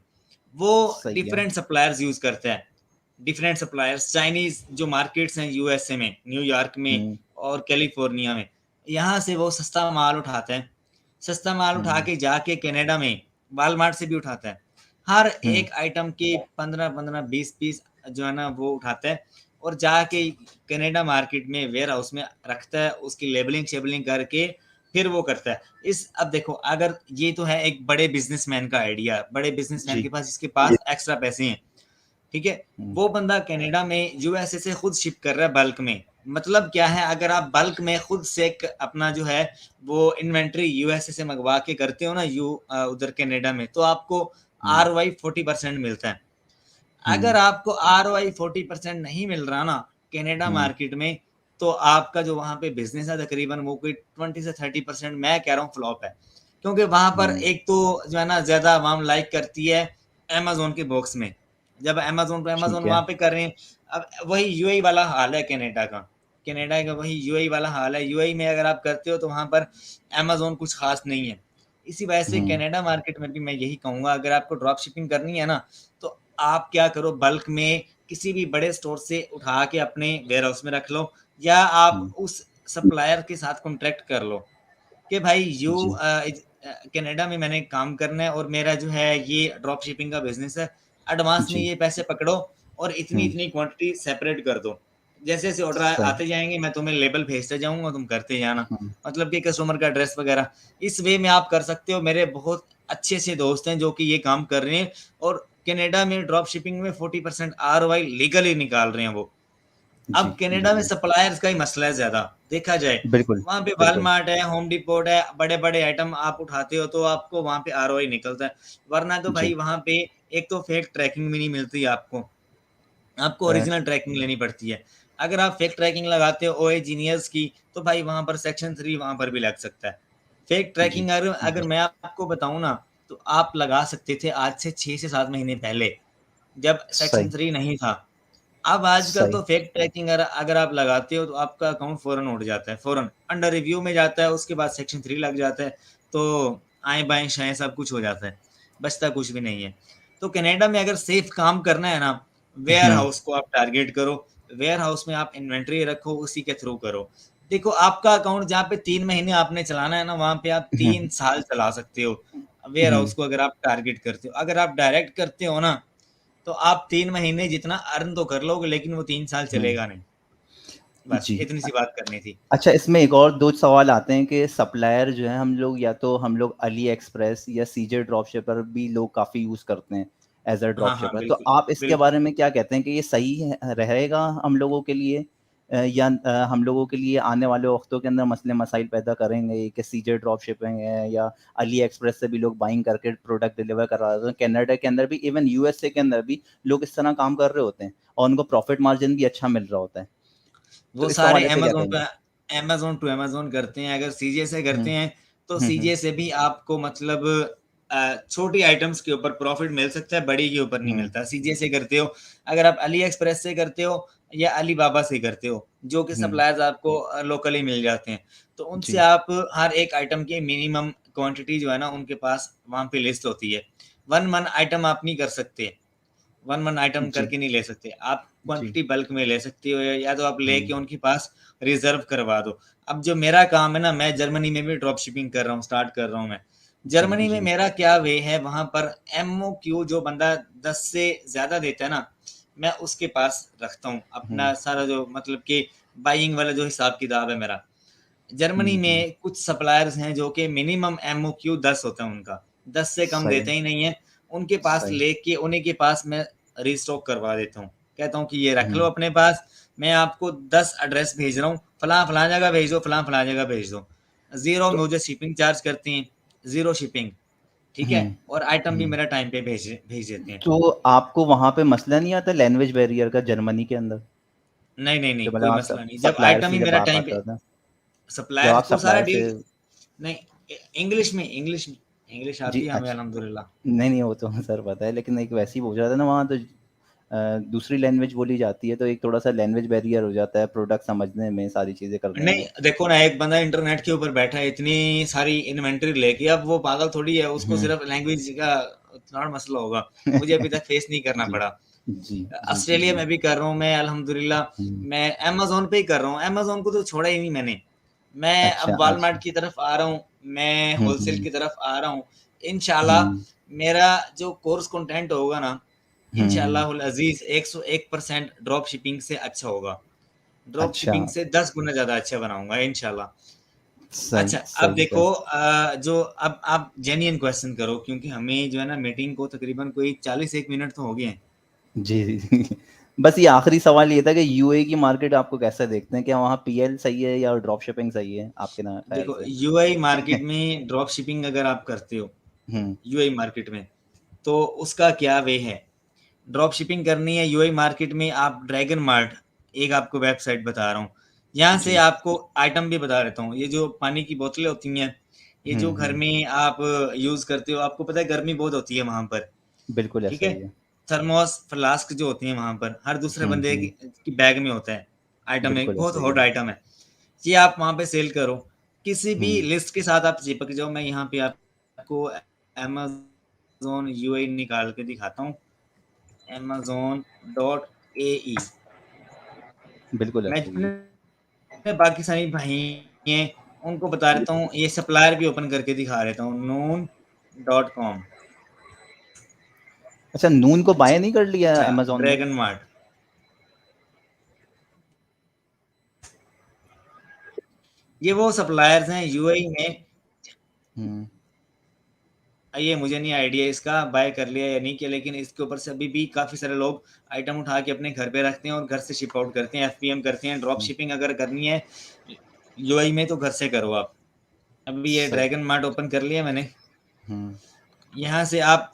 वो सही है। डिफरेंट सप्लायर्स यूज़ करता है। डिफरेंट सप्लायर्स चाइनीज़ जो मार्केट्स हैं यूएसए में, न्यूयॉर्क में हुँ, और कैलिफ़ोर्निया में, यहाँ से वो सस्ता माल उठाते हैं। सस्ता माल उठा हुँ, के जाके कनाडा में वॉलमार्ट से भी उठाता है। हर हुँ, एक आइटम के 15-15, 20 पीस जो है ना वो उठाता है और जाके कनाडा मार्केट में वेयरहाउस में रखता है, उसकी लेबलिंग-शेबलिंग करके फिर वो करता है। इस अब देखो, अगर ये तो है एक बड़े बिज़नेसमैन का आइडिया, बड़े बिज़नेसमैन जी। के पास जिसके पास एक्स्ट्रा पैसे हैं, ठीक है? हुँ, वो बंदा कनाडा में यूएसए से खुद शिप कर रहा है बल्क में। मतलब क्या है, अगर आप बल्क में खुद से एक अपना जो है वो इन्वेंटरी यूएसए से मंगवा के करते हो ना उधर कनाडा में, तो आपको हुँ, आरओआई 40% मिलता है। अगर हुँ, आपको आरओआई 40% नहीं मिल रहा ना कनाडा हुँ, मार्केट में, तो आपका जो वहाँ पे बिज़नेस है तकरीबन वो कोई 20 से 30% मैं कह रहा हूँ फ्लॉप है। क्योंकि वहाँ पर हुँ, एक तो जो है ना ज़्यादा अवाम लाइक करती है अमेज़न के बॉक्स में। जब अमेज़न पे अमेज़न ठीक है। वहाँ पे कर रहे हैं, अब वही यूएई वाला हाल है कनाडा का। कनाडा का वही यूएई वाला हाल है। यूएई में अगर आप करते हो तो वहाँ पर अमेज़न कुछ ख़ास नहीं है। इसी वजह से हुँ, कनाडा मार्केट में भी मैं यही कहूँगा, अगर आपको ड्रॉप शिपिंग करनी है ना, तो आप क्या करो, बल्क में किसी भी बड़े स्टोर से उठा के अपने वेयरहाउस में रख लो, या आप हुँ, उस सप्लायर के साथ कॉन्ट्रैक्ट कर लो कि भाई जी, कनाडा में मैंने काम करना है और मेरा जो है ये ड्रॉप शिपिंग का बिज़नेस है। एडवांस में जी। ये पैसे पकड़ो और हुँ, इतनी-इतनी क्वांटिटी सेपरेट कर दो। जैसे-जैसे ऑर्डर सही। आते जाएँगे, मैं तुम्हें लेबल भेजते जाऊँगा, तुम करते जाना। हुँ, मतलब कि कस्टमर का एड्रेस वगैरह, इस वे में आप कर सकते हो। मेरे बहुत अच्छे-अच्छे दोस्त हैं जो कि ये काम कर रहे हैं और कनाडा में ड्रॉप शिपिंग में 40% आरओआई लीगली निकाल रहे हैं वो। अब जी, जी, कनाडा में जी। सप्लायर्स का ही मसला है ज़्यादा, देखा जाए। बिल्कुल, वहाँ पे बिल्कुल। वॉलमार्ट है, होम डिपोट है, बड़े-बड़े आइटम आप उठाते हो तो आपको वहाँ पे आरओआई निकलता है। वरना तो जी। भाई वहाँ पे एक तो फेक ट्रैकिंग भी नहीं मिलती आपको, आपको अ, ओरिजिनल ट्रैकिंग लेनी पड़ती है। अगर आप फेक ट्रैकिंग लगाते हो ओएजीनियस की, तो भाई वहाँ पर सेक्शन 3 वहाँ पर भी लग सकता है। फेक जी, ट्रैकिंग अगर अगर जी। मैं आपको बताऊँ ना, तो आप लगा सकते थे आज से 6 से 7 महीने पहले, जब सेक्शन सही, 3 नहीं था। अब आजकल सही। तो फेक ट्रैकिंग अगर अगर आप लगाते हो तो आपका अकाउंट फ़ौरन उड़ जाता है, फ़ौरन अंडर रिव्यू में जाता है, उसके बाद सेक्शन 3 लग जाता है, तो आएँ-बाएँ शाएँ सब कुछ हो जाता है, बचता कुछ भी नहीं है। तो कनाडा में अगर सेफ काम करना है ना, वेयर हुँ, हाउस को आप टारगेट करो, वेयर हाउस में आप इन्वेंटरी रखो, उसी के थ्रू करो। देखो, आपका अकाउंट जहाँ पे 3 महीने आपने चलाना है ना, वहाँ पे आप हुँ, 3 साल चला सकते हो, वेयर हुँ, हाउस को अगर आप टारगेट करते हो। अगर आप डायरेक्ट करते हो ना, तो आप 3 महीने जितना अर्न तो कर लोगे, लेकिन वो 3 साल चलेगा नहीं। बस जी। इतनी सी बात करनी थी। अच्छा, इसमें एक और 2 सवाल आते हैं कि सप्लायर जो है हम लोग, या तो हम लोग अली एक्सप्रेस या सीजे ड्रॉपशिपर भी लोग काफ़ी यूज़ करते हैं एज़ अ हाँ, हाँ, ड्रॉपशिपर। तो बिल्कुल, आप इसके बिल्कुल। बारे में क्या कहते हैं कि ये सही है रहेगा हम लोगों के लिए, या हम लोगों के लिए आने वाले वक़्तों के अंदर मसले मसाइल पैदा करेंगे कि सीजे ड्रॉपशिपिंग है या अली एक्सप्रेस से भी लोग बाइंग करके प्रोडक्ट डिलीवर करवा रहे हैं। कनाडा के अंदर भी, इवन यूएसए के अंदर भी लोग इस तरह काम कर रहे होते हैं और उनको प्रॉफ़िट मार्जिन भी अच्छा मिल रहा होता है। तो वो इस सारे हवाले से क्या अमेज़न कहेंगे? पे अमेज़न टू अमेज़न करते हैं। अगर सीजे से हुँ, करते हैं, तो हुँ, हुँ, सीजे से भी आपको मतलब छोटी आइटम्स के ऊपर प्रॉफ़िट मिल सकता है, बड़ी के ऊपर नहीं हुँ, मिलता। सीजे से करते हो, अगर आप अली एक्सप्रेस से करते हो या अलीबाबा से करते हो, जो कि हुँ, सप्लायर्स आपको लोकली मिल जाते हैं, तो उनसे जी, आप हर एक आइटम की मिनिमम क्वांटिटी जो है ना, उनके पास वहाँ पे लिस्ट होती है। 1 मन आइटम आप नहीं कर सकते। 1 वन आइटम जी, करके नहीं ले सकते। आप जी, क्वांटिटी बल्क में ले सकते हो, या तो आप हुँ, लेके उनके पास रिज़र्व करवा दो। अब जो मेरा काम है ना, मैं जर्मनी में भी ड्रॉप शिपिंग कर रहा हूँ, स्टार्ट कर रहा हूँ मैं। जी, जर्मनी में जी, मेरा क्या वे है, वहाँ पर एमओक्यू जो बंदा 10 से ज़्यादा देता है ना, मैं उसके पास रखता हूँ हुँ, अपना सारा जो मतलब कि बाइंग वाला जो हिसाब-किताब है मेरा। जर्मनी हुँ, हुँ, में कुछ सप्लायर्स हैं जो कि मिनिमम एमओक्यू 10 होता है उनका, 10 से कम सही, देते ही नहीं है। उनके पास सही, लेके उन्हीं के पास मैं रीस्टॉक करवा देता हूँ। कहता हूँ कि ये रख लो हुँ, अपने पास, मैं आपको 10 एड्रेस भेज रहा हूँ, फलाँ-फलाँ जगह भेज दो, फलाँ-फलाँ जगह भेज दो। ज़ीरो तो मुझे शिपिंग चार्ज करते हैं, ज़ीरो शिपिंग, ठीक हुँ, है? और आइटम भी हुँ, मेरा टाइम पे भेज भेज देते हैं। तो आपको वहाँ पे मसला नहीं आता लैंग्वेज बैरियर का जर्मनी के अंदर? नहीं, नहीं, जब नहीं, मतलब कोई आप मसला नहीं। जब सप्लायर आइटम से ही जब मेरा आप टाइम बात पे करते हैं, जब सप्लायर आप को सारा सप्लायर से, डील नहीं, इंग्लिश में, इंग्लिश जी, आती है हमें अच्छा, अल्हम्दुलिल्लाह। नहीं, नहीं, वो तो सर पता है, लेकिन एक वैसे ही पूछ रहा था ना, वहाँ तो दूसरी लैंग्वेज बोली जाती है, तो एक थोड़ा-सा लैंग्वेज बैरियर हो जाता है प्रोडक्ट समझने में, सारी चीज़ें करने नहीं, में। देखो ना, एक बंदा इंटरनेट के ऊपर बैठा है इतनी सारी इन्वेंटरी लेके, अब वो पागल थोड़ी है, उसको हुँ, सिर्फ लैंग्वेज का थोड़ा मसला होगा। मुझे अभी तक फेस नहीं करना जी, पड़ा। जी, जी, जी, ऑस्ट्रेलिया जी, में भी कर रहा हूँ मैं अल्हम्दुलिल्लाह, हुँ, मैं अमेज़न पे ही कर रहा हूँ, अमेज़न को तो छोड़ा ही नहीं मैंने। मैं अच्छा, अब वॉलमार्ट अच्छा, की तरफ आ रहा हूँ, मैं हुँ, होलसेल हुँ, की तरफ आ रहा हूँ। इंशाल्लाह हुँ, मेरा जो कोर्स कंटेंट होगा ना, हुँ, हुँ, इंशाअल्लाहुल अज़ीज़ 101% ड्रॉप शिपिंग से अच्छा होगा। ड्रॉप अच्छा, शिपिंग से 10 गुना ज़्यादा अच्छा बनाऊँगा इंशाल्लाह। सही, अच्छा, अब सही, देखो सही। जो अब आप जेन्युइन क्वेश्चन करो, क्योंकि हमें जो है ना मीटिंग को तकरीबन कोई 41 मिनट तो हो गए हैं। जी, जी, जी। बस ये आखिरी सवाल ये था कि यूएई की मार्केट आपको कैसे देखते हैं? क्या वहाँ पीएल सही है या ड्रॉप शिपिंग सही है आपके ना ख़्याल देखो, से? यूएई मार्केट में ड्रॉप शिपिंग अगर आप करते हो, हुँ, यूएई मार्केट में, तो उसका क्या वे है? ड्रॉप शिपिंग करनी है यूएई मार्केट में, आप ड्रैगन मार्ट, एक आपको वेबसाइट बता रहा हूँ। यहाँ से जी। आपको आइटम भी बता देता हूँ। ये जो पानी की बोतलें होती हैं, ये हुँ, जो घर हुँ। में आप यूज़ करते हो, आपको पता है गर्मी बहुत होती है वहाँ पर, बिल्कुल ठीक ऐसा है? ही है। थर्मोस, फ्लास्क जो होती हैं वहाँ पर, हर दूसरे हुँ, बंदे हुँ। की बैग में होता है। आइटम एक बिल्कुल बहुत ऐसा ही हॉट है। आइटम है। ये आप वहाँ पे सेल करो। किसी भी हुँ, लिस्ट के साथ आप चिपक जाओ। मैं यहाँ पे आपको अमेज़न यूएई निकाल के दिखाता हूँ। amazon.ae। बिल्कुल मैं ऐसा ही है। जितने पाकिस्तानी भाई हैं, उनको बता देता हूँ, ये सप्लायर भी ओपन करके दिखा देता हूँ, noon.com। अच्छा, नून को बाय नहीं कर लिया अच्छा, अमेज़न ने? ड्रैगन मार्ट, ये वो सप्लायर्स हैं यूएई में। हुँ, ये मुझे नहीं आइडिया इसका बाय कर लिया या नहीं किया, लेकिन इसके ऊपर से अभी भी काफ़ी सारे लोग आइटम उठा के अपने घर पे रखते हैं और घर से शिप आउट करते हैं, एफपीएम करते हैं। ड्रॉप हुँ, शिपिंग अगर करनी है यूएई में, तो घर से करो आप। अभी ये सही। ड्रैगन मार्ट ओपन कर लिया मैंने। हुँ, यहाँ से आप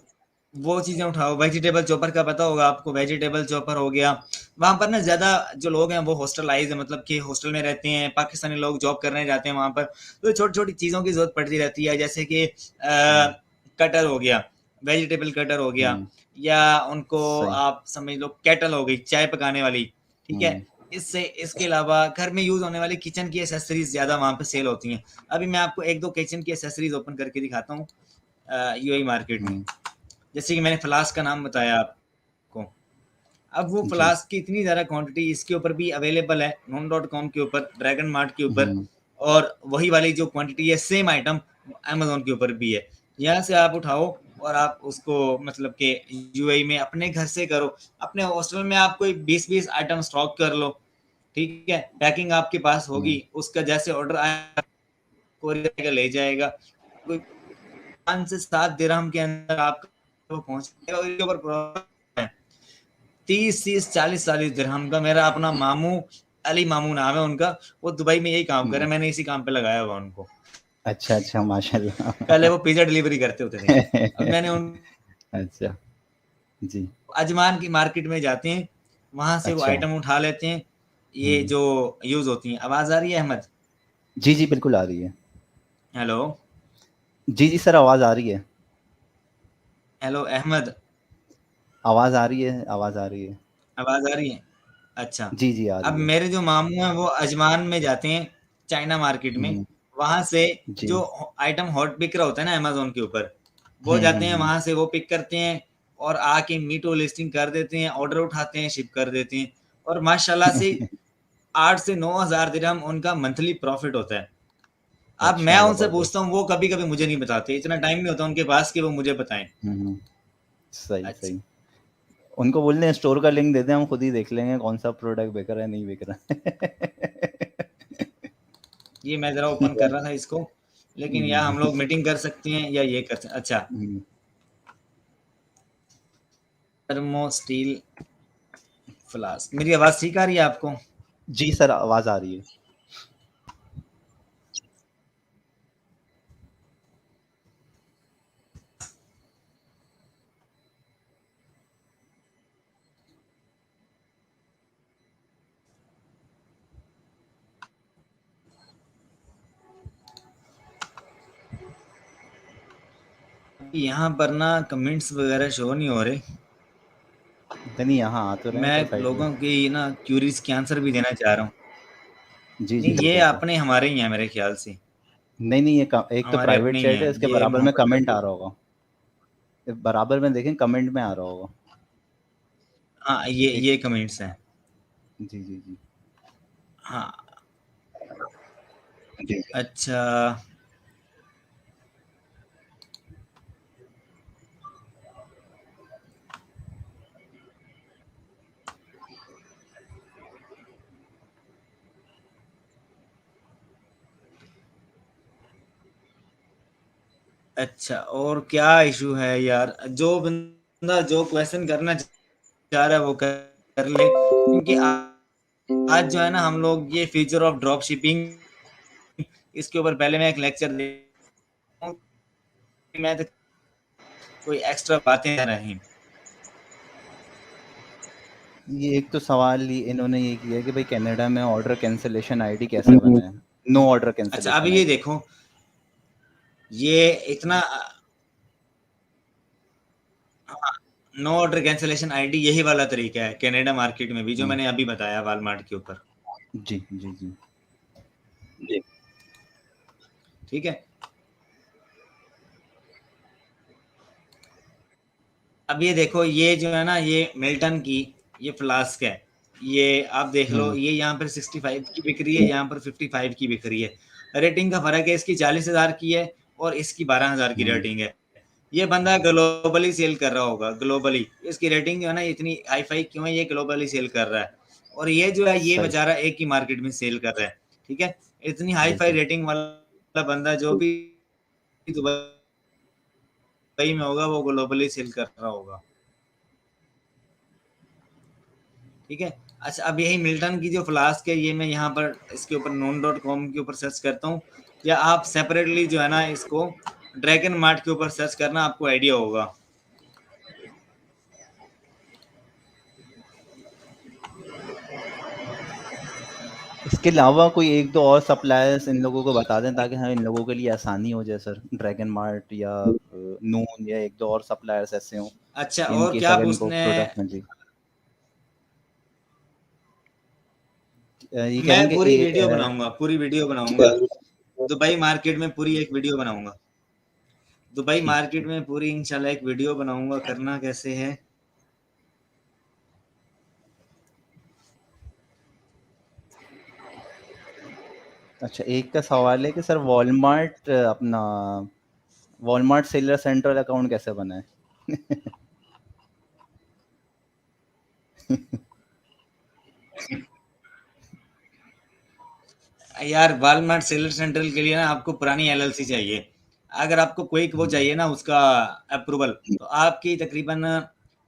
वो चीज़ें उठाओ। वेजिटेबल चॉपर का पता होगा आपको, वेजिटेबल चॉपर हो गया। वहाँ पर ना ज़्यादा जो लोग हैं वो हॉस्टलाइज़ है, मतलब कि हॉस्टल में रहते हैं, पाकिस्तानी लोग जॉब करने जाते हैं वहाँ पर, तो छोटी-छोटी चीज़ों की ज़रूरत पड़ती रहती है, जैसे कि हुँ, कटर हो गया, वेजिटेबल कटर हो गया, हुँ, या उनको सही। आप समझ लो केटल हो गई, चाय पकाने वाली, ठीक है? हुँ, इसके अलावा घर में यूज़ होने वाली किचन की एक्सेसरीज़ ज़्यादा वहाँ पे सेल होती हैं। अभी मैं आपको 1-2 किचन की एक्सेसरीज़ ओपन करके दिखाता हूँ यूएई मार्केट में। हुँ, जैसे कि मैंने फ्लास्क का नाम बताया आपको। अब वो जी। फ्लास्क की इतनी ज़्यादा क्वांटिटी इसके ऊपर भी अवेलेबल है, नून.कॉम के ऊपर, ड्रैगन मार्ट के ऊपर, हुँ, और वही वाली जो क्वांटिटी है सेम आइटम अमेज़न के ऊपर भी है। यहाँ से आप उठाओ, और आप उसको मतलब कि यूएई में अपने घर से करो, अपने हॉस्टल में आप कोई 20-20 आइटम स्टॉक कर लो, ठीक है? पैकिंग आपके पास होगी, उसका जैसे ऑर्डर आया कोरियर का ले जाएगा, कोई 5 से 7 दिरहम के अंदर आपको वो पहुँच जाएगा। और इसके ऊपर प्रॉफिट है 30 40 दिरहम का। मेरा अपना मामू, अली मामू नाम है उनका, वो दुबई में यही काम कर रहे हैं, मैंने इसी काम पे लगाया हुआ उनको। अच्छा अच्छा, माशाल्लाह। पहले वो पिज़्ज़ा डिलीवरी करते होते थे। अब मैंने उन अच्छा, जी। अजमान की मार्केट में जाते हैं, वहाँ से वो अच्छा। आइटम उठा लेते हैं, ये हुँ। जो यूज़ होती हैं। आवाज़ आ रही है अहमद? जी, जी, बिल्कुल आ रही है। हेलो? जी, जी सर, आवाज़ आ रही है। हेलो अहमद, आवाज़ आ रही है, आवाज़ आ रही है। आवाज़ आ रही है? अच्छा। जी, जी, आ अब रही है। मेरे जो मामू हैं वो अजमान में जाते हैं, चाइना मार्केट में, हुँ, वहाँ से जी। जो आइटम हॉट बिक रहा होता है ना अमेज़न के ऊपर, वो हुँ, हुँ, जाते हैं हुँ। वहाँ से, वो पिक करते हैं और आके मीटो लिस्टिंग कर देते हैं, ऑर्डर उठाते हैं, शिप कर देते हैं और माशाल्लाह से 8 से 9,000 दिरहम उनका मंथली प्रॉफिट होता है। अब मैं अच्छा, उनसे पूछता ज़बरदस्त। हूँ, वो कभी-कभी मुझे नहीं बताते, इतना टाइम नहीं होता उनके पास कि वो मुझे बताएँ। हुँ, हुँ। सही, अच्छा, सही। उनको बोल दें स्टोर का लिंक दे दें, हम खुद ही देख लेंगे कौन-सा प्रोडक्ट बिक रहा है, नहीं बिक रहा है। ये मैं ज़रा ओपन कर रहा था इसको, लेकिन या हम जी। लोग मीटिंग कर सकते हैं या ये कर स अच्छा, हुँ। Thermo steel flask. मेरी आवाज़ ठीक आ रही है आपको? जी सर, आवाज़ आ रही है। यहाँ पर ना कमेंट्स वगैरह शो नहीं हो रहे। नहीं, यहाँ आ तो रहे हैं मैं सर साइड में। लोगों की ना क्यूरीज़ के आंसर भी देना चाह रहा हूँ। जी, नहीं, जी, ये बिल्कुल सर। अपने हमारे ही हैं मेरे ख़्याल से, नहीं, नहीं, ये क एक तो हमारे प्राइवेट अपने ही चैट है, हैं, इसके ये बराबर में मोहम्मद कमेंट आ रफ़ी। रहा होगा। बराबर में देखें कमेंट में आ रहा होगा। हाँ, ये एक ये कमेंट्स हैं। जी, जी, जी। हाँ, जी। अच्छा। अच्छा, और क्या इशू है यार? जो बंदा जो क्वेश्चन करना चाह रहा है वो कर ले, क्योंकि आज जो है ना हम लोग ये फ्यूचर ऑफ ड्रॉप शिपिंग, इसके ऊपर पहले मैं एक लेक्चर दे रहा हूँ, मैं तो कोई एक्स्ट्रा बातें नहीं। ये एक तो सवाल ही इन्होंने ये किया कि भाई कनाडा में ऑर्डर कैंसलेशन आईडी कैसे बनाएँ? नो ऑर्डर अच्छा, अब कैंसलेशन ये आईडी। देखो, ये इतना हाँ, नो ऑर्डर कैंसलेशन आईडी यही वाला तरीका है कनाडा मार्केट में भी, जो हुँ। मैंने अभी बताया वॉलमार्ट के ऊपर, जी, जी, जी। जी। ठीक है? अब ये देखो, ये जो है ना, ये मिल्टन की ये फ्लास्क है, ये आप देख लो, हुँ, ये यहाँ पर 65 की बिक रही है, यहाँ पर 55 की बिक रही है। रेटिंग का फ़र्क है, इसकी 40,000 की है और इसकी 12,000 की हुँ। रेटिंग है। ये बंदा ग्लोबली सेल कर रहा होगा, ग्लोबली। इसकी रेटिंग जो है ना इतनी हाई-फाई क्यों है, ये ग्लोबली सेल कर रहा है। और ये जो है, ये सही, बेचारा एक ही मार्केट में सेल कर रहा है, ठीक है? इतनी हाई-फाई बिल्कुल। रेटिंग वाला बंदा जो भी दुबई में होगा, वो ग्लोबली सेल कर रहा होगा। ठीक है? अच्छा, अब यही मिल्टन की जो फ्लास्क है, ये मैं यहाँ पर इसके ऊपर नोन डॉट कॉम के ऊपर सर्च करता हूँ, या आप सेपरेटली जो है ना इसको ड्रैगन मार्ट के ऊपर सर्च करना, आपको आइडिया होगा। इसके अलावा कोई 1-2 और सप्लायर्स इन लोगों को बता दें ताकि हाँ, इन लोगों के लिए आसानी हो जाए सर। ड्रैगन मार्ट या नून या 1-2 और सप्लायर्स ऐसे हों, अच्छा, इन और केस क्या अगर इनको पूछना है? प्रोडक्ट हाँ जी। ये कह रहे मैं हैं कि पूरी वीडियो बनाऊँगा, पूरी वीडियो बनाऊँगा। दुबई मार्केट में पूरी एक वीडियो बनाऊँगा। दुबई ठीक, मार्केट ठीक। में पूरी इंशाल्लाह एक वीडियो बनाऊँगा, करना कैसे है? अच्छा, एक का सवाल है कि सर वॉलमार्ट अपना वॉलमार्ट सेलर सेंट्रल अकाउंट कैसे बना है? यार वॉलमार्ट सेलर सेंट्रल के लिए ना आपको पुरानी एलएलसी चाहिए। अगर आपको क्विक वो चाहिए ना उसका अप्रूवल, तो आपकी तकरीबन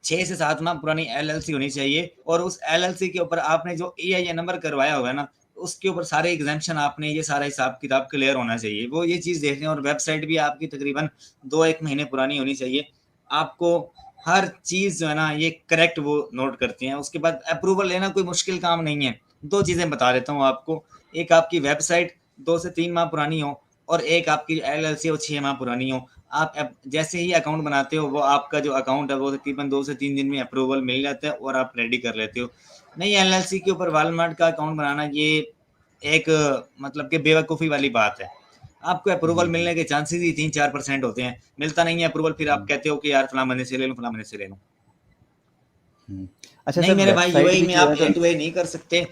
6 से 7 माह पुरानी एलएलसी होनी चाहिए, और उस एलएलसी के ऊपर आपने जो ईआईएन नंबर करवाया होगा ना, उसके ऊपर सारे एग्ज़ैम्पशन आपने ये सारा हिसाब-किताब क्लियर होना चाहिए। वो ये चीज़ देख रहे हैं, और वेबसाइट भी आपकी तकरीबन 2-1 महीने पुरानी होनी चाहिए। आपको हर चीज़ जो है ना ये करेक्ट वो नोट करते हैं। उसके बाद अप्रूवल लेना कोई मुश्किल काम नहीं है। 2 चीज़ें बता देता हूँ आपको, एक आपकी वेबसाइट 2 से 3 माह पुरानी हो, और एक आपकी एलएलसी वो 6 माह पुरानी हो। आप जैसे ही अकाउंट बनाते हो, वो आपका जो अकाउंट है वो तकरीबन 2 से 3 दिन में अप्रूवल मिल जाता है और आप रेडी कर लेते हो। नई एलएलसी के ऊपर वॉलमार्ट का अकाउंट बनाना ये एक मतलब कि बेवकूफ़ी वाली बात है। आपको अप्रूवल जी, जी। मिलने के चांसेस ही 3-4% होते हैं। मिलता नहीं है अप्रूवल, फिर आप हुँ, कहते हो कि यार फलाँ बंदे से ले लूँ, फलाँ बंदे से ले लूँ। हुँ। अच्छा नहीं सर, मेरे भाई, वेबसाइट यूएई भी में जो आप है ए तो टू ए नहीं कर सकते।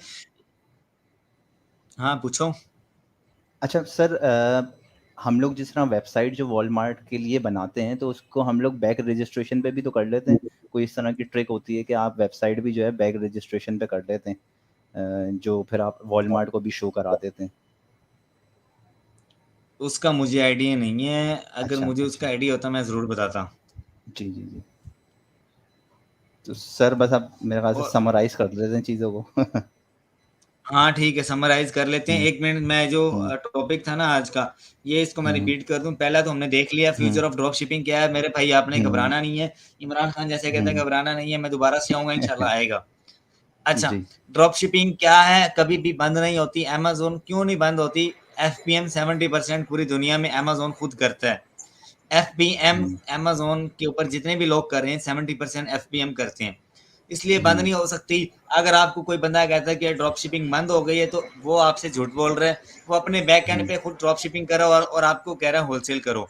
हाँ, पूछो। अच्छा सर, हम लोग जिस तरह वेबसाइट जो वॉलमार्ट के लिए बनाते हैं, तो उसको हम लोग बैक रजिस्ट्रेशन पे भी तो कर लेते हैं। कोई इस तरह की ट्रिक होती है कि आप वेबसाइट भी जो है बैक रजिस्ट्रेशन पे कर लेते हैं, जो फिर आप वॉलमार्ट को भी शो करा देते हैं? उसका मुझे आइडिया नहीं है, अगर अच्छा, मुझे उसका अच्छा। आइडिया होता मैं ज़रूर बताता। जी, जी, जी। तो सर बस आप मेरे ख़्याल से और समराइज़ कर देते हैं चीज़ों को। हाँ, ठीक है, समराइज़ कर लेते हैं। हुँ, 1 मिनट में जो हुँ, टॉपिक था ना आज का, ये इसको मैं हुँ, रिपीट कर दूँ। पहला तो हमने देख लिया हुँ, फ्यूचर ऑफ ड्रॉप शिपिंग क्या है। मेरे भाई आपने हुँ, घबराना नहीं है। इमरान खान जैसे कहते हैं हुँ। घबराना नहीं है, मैं दोबारा से आऊँगा इंशाल्लाह आएगा। अच्छा, जी। ड्रॉप शिपिंग क्या है? कभी भी बंद नहीं होती। अमेज़न क्यों नहीं बंद होती? एफपीएम 70% पूरी दुनिया में अमेज़न खुद करता है। एफबीएम हुँ, अमेज़न के ऊपर जितने भी लोग कर रहे हैं 70% एफबीएम करते हैं। इसलिए बंद हुँ, नहीं हो सकती। अगर आपको कोई बंदा कहता है कि ड्रॉप शिपिंग बंद हो गई है, तो वो आपसे झूठ बोल रहा है। वो अपने बैक एंड हुँ, पे खुद ड्रॉप शिपिंग कर रहा है, और आपको कह रहा है होलसेल करो।